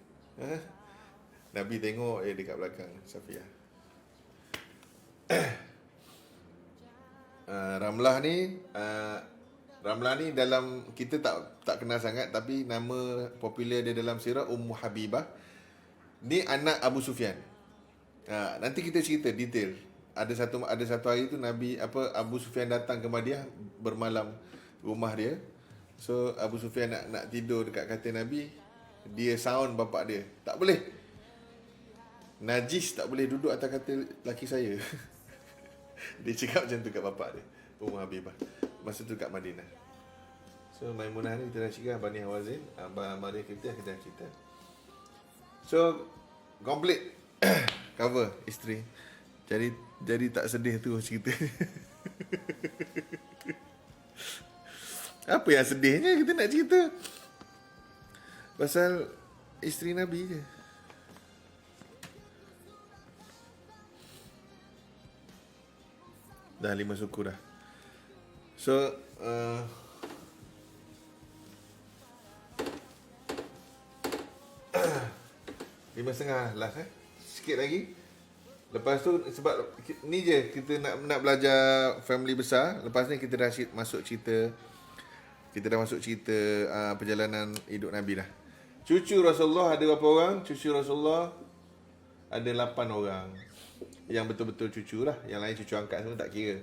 Nabi tengok dekat belakang Safiyah. Ramlah ni dalam kita tak kenal sangat, tapi nama popular dia dalam sirah Ummu Habibah. Ni anak Abu Sufyan. Nanti kita cerita detail. Ada satu hari tu Abu Sufyan datang ke Madinah bermalam rumah dia. So Abu Sufyan nak tidur dekat katil Nabi, dia sound bapak dia, tak boleh. Najis tak boleh duduk atas katil laki saya. Dia cakap macam tu kat bapak dia, Ummu Habibah. Masa tu kat Madinah. So Maimunah ni kita dah cakap, Bani Hawazin, Maria kita dah cerita. So complete cover isteri. Jadi tak sedih tu cerita. Apa yang sedihnya kita nak cerita pasal isteri Nabi je. Dah 5 suku dah. So 5.5 last sikit lagi. Lepas tu sebab ni je kita nak belajar family besar. Lepas ni kita dah masuk cerita perjalanan hidup Nabi dah. Cucu Rasulullah ada berapa orang? Cucu Rasulullah ada 8 orang. Yang betul-betul cucu lah. Yang lain cucu angkat semua tak kira.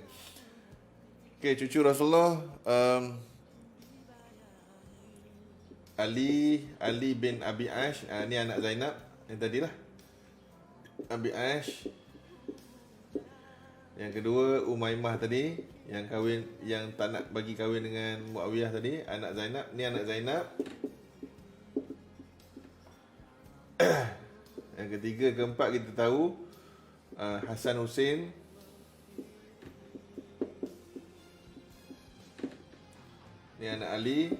Okay, cucu Rasulullah Ali bin Abi Ash. Ni anak Zainab yang tadilah. Abi Ash. Yang kedua Umaymah tadi, yang tak nak bagi kahwin dengan Muawiyah tadi, anak Zainab. Ni anak Zainab. Yang ketiga, keempat kita tahu Hasan Hussein. Ni anak Ali.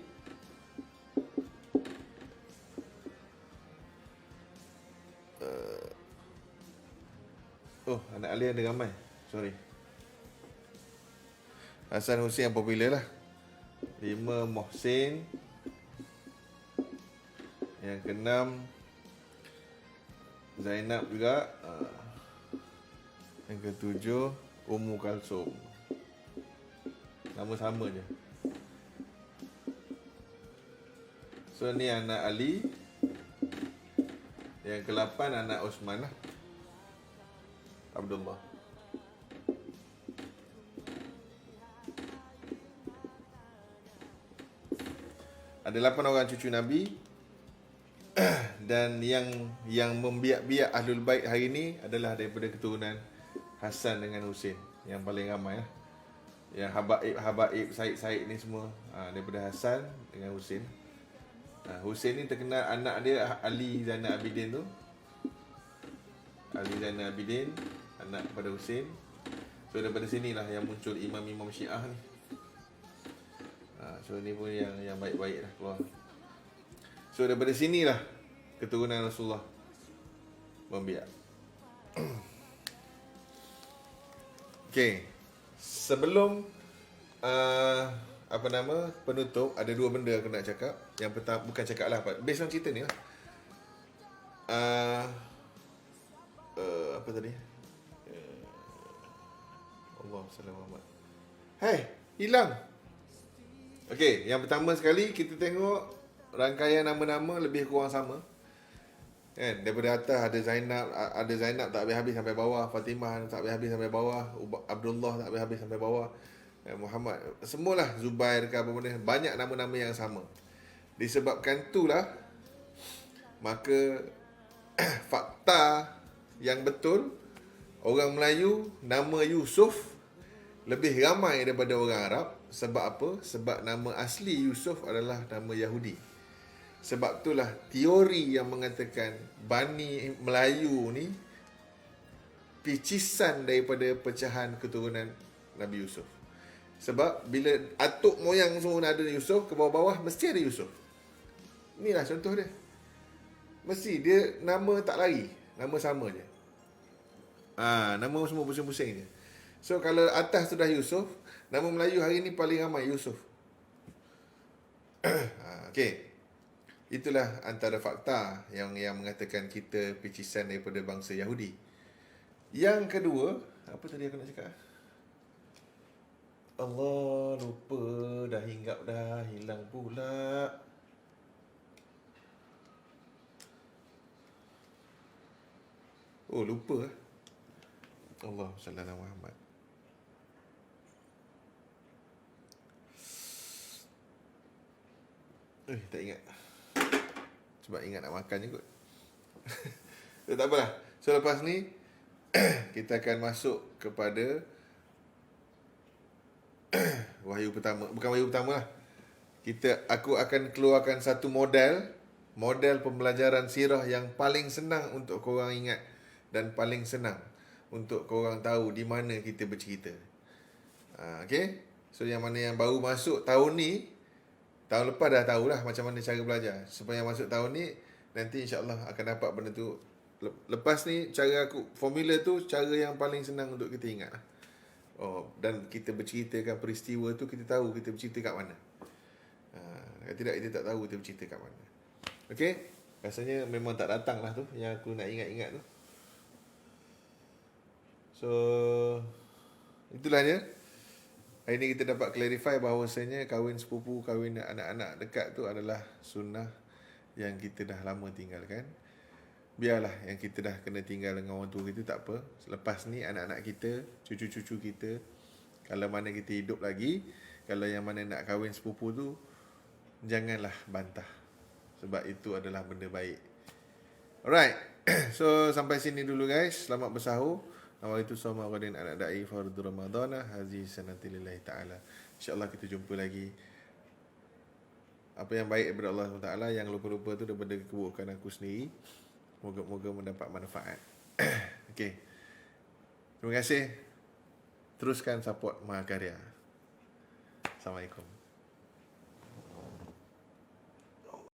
Anak Ali ada ramai. Sorry. Hasan Hussein yang popular lah. 5 Mohsin. Yang keenam Zainab juga. Yang ketujuh Ummu Kalsum. Nama sama je. So ni anak Ali. Yang ke-8 anak Osman lah, Abdullah. Ada 8 orang cucu Nabi. Dan yang membiak-biak Ahlul Bait hari ni adalah daripada keturunan Hasan dengan Husin, yang paling ramai lah. Yang Habaib, Said ni semua daripada Hasan dengan Husin. Husin ni terkenal anak dia Ali Zainal Abidin tu. Ali Zainal Abidin, anak kepada Husin. So daripada sinilah yang muncul imam-imam Syiah ni. So ni pun yang baik-baik lah keluar. So daripada sinilah keturunan Rasulullah membiak. Okay, sebelum penutup, ada dua benda aku nak cakap. Yang pertama, bukan cakap lah, based on cerita ni lah. Apa tadi? Allah salam Muhammad. Hilang. Okay, yang pertama sekali kita tengok rangkaian nama-nama lebih kurang sama. Kan, daripada atas ada Zainab tak habis-habis sampai bawah, Fatimah tak habis-habis sampai bawah, Abdullah tak habis-habis sampai bawah, Muhammad, semualah, Zubair ke apa benda, banyak nama-nama yang sama. Disebabkan itulah maka fakta yang betul, orang Melayu nama Yusuf lebih ramai daripada orang Arab. Sebab apa? Sebab nama asli Yusuf adalah nama Yahudi. Sebab itulah teori yang mengatakan Bani Melayu ni picisan daripada pecahan keturunan Nabi Yusuf. Sebab bila atuk moyang semua ada Yusuf, ke bawah-bawah mesti ada Yusuf. Inilah contoh dia. Mesti dia nama tak lari, nama sama je. Nama semua pusing-pusing je. So kalau atas tu dah Yusuf, nama Melayu hari ni paling ramai Yusuf. Okay. Itulah antara fakta yang mengatakan kita picisan daripada bangsa Yahudi. Yang kedua, apa tadi aku nak cakap? Allah, lupa dah, hinggap dah, hilang pula. Oh, lupa. Allah sallallahu alaihi Muhammad. Tak ingat. Sebab ingat nak makan je kot. Tak apalah. So lepas ni kita akan masuk kepada wahyu pertama. Bukan wahyu pertama lah. Aku akan keluarkan satu model pembelajaran sirah yang paling senang untuk korang ingat dan paling senang untuk korang tahu di mana kita bercerita. Okay? So yang mana yang baru masuk tahun ni, tahun lepas dah tahulah macam mana cara belajar. Supaya masuk tahun ni, nanti insyaAllah akan dapat benda tu. Lepas ni, cara aku, formula tu cara yang paling senang untuk kita ingat. Dan kita berceritakan peristiwa tu, kita tahu kita bercerita kat mana. Kalau tidak, kita tak tahu kita bercerita kat mana. Okay? Rasanya memang tak datang lah tu, yang aku nak ingat-ingat tu. So, itulah dia. Hari ni kita dapat clarify bahawasanya kahwin sepupu, kahwin anak-anak dekat tu adalah sunnah yang kita dah lama tinggalkan. Biarlah yang kita dah kena tinggal dengan orang tua kita, tak apa. Lepas ni anak-anak kita, cucu-cucu kita, kalau mana kita hidup lagi, kalau yang mana nak kahwin sepupu tu, janganlah bantah. Sebab itu adalah benda baik. Alright. So sampai sini dulu guys. Selamat bersahur. Awaitu sama qadin anak da'i fardu ramadana hazi sanati lillahi ta'ala. InsyaAllah kita jumpa lagi. Apa yang baik daripada Allah SWT, yang lupa-lupa tu daripada keburukan aku sendiri. Moga-moga mendapat manfaat. Okay. Terima kasih. Teruskan support Mahakarya. Assalamualaikum.